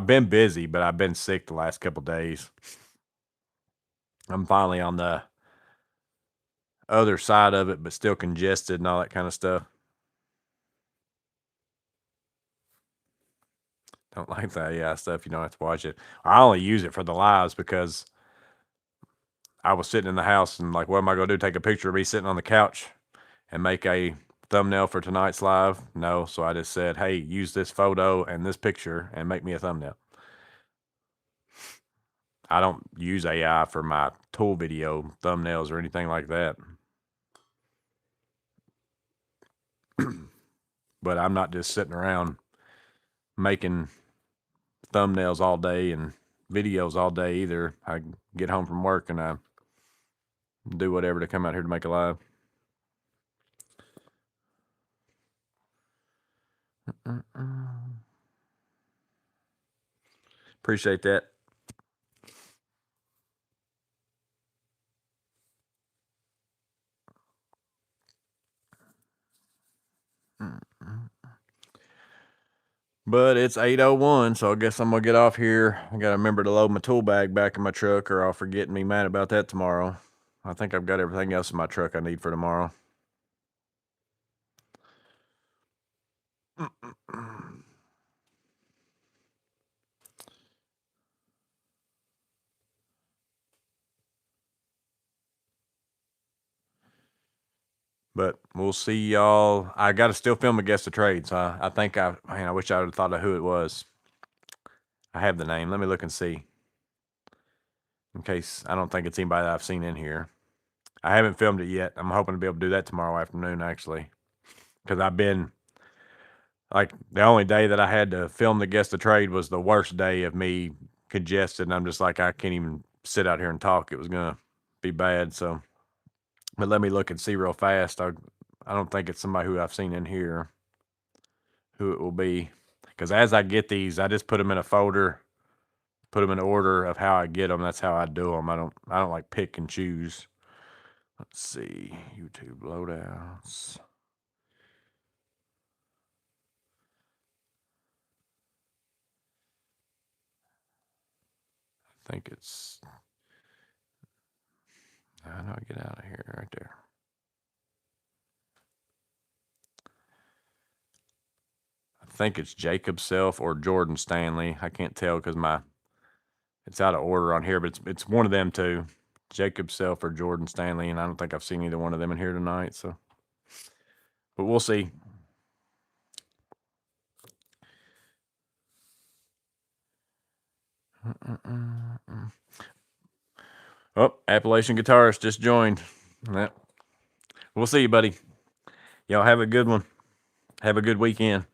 been busy, but I've been sick the last couple days. I'm finally on the other side of it, but still congested and all that kind of stuff. Don't like that. Yeah, stuff you don't have to watch it. I only use it for the lives because I was sitting in the house and like, what am I going to do? Take a picture of me sitting on the couch and make a thumbnail for tonight's live? No. So I just said, hey, use this photo and this picture and make me a thumbnail. I don't use AI for my tool video thumbnails or anything like that. But I'm not just sitting around making thumbnails all day and videos all day either. I get home from work and I do whatever to come out here to make a live. Appreciate that. But it's 8:01, so I guess I'm gonna get off here. I gotta remember to load my tool bag back in my truck, or I'll forget and be mad about that tomorrow. I think I've got everything else in my truck I need for tomorrow. But we'll see y'all. I got to still film a guest of trade, so I think I wish I would have thought of who it was. I have the name. Let me look and see. In case I don't think it's anybody that I've seen in here. I haven't filmed it yet. I'm hoping to be able to do that tomorrow afternoon, actually. Because I've been, like, the only day that I had to film the guest of trade was the worst day of me congested. And I'm just like, I can't even sit out here and talk. It was going to be bad. So, but let me look and see real fast. I don't think it's somebody who I've seen in here who it will be. Because as I get these, I just put them in a folder, put them in order of how I get them. That's how I do them. I don't like pick and choose. Let's see, YouTube loadouts. I think it's, how do I get out of here? Right there. I think it's Jacob Self or Jordan Stanley. I can't tell because it's out of order on here, but it's one of them two, Jacob Self or Jordan Stanley, and I don't think I've seen either one of them in here tonight. So, but we'll see. Oh, Appalachian Guitarist just joined. We'll see you, buddy. Y'all have a good one. Have a good weekend.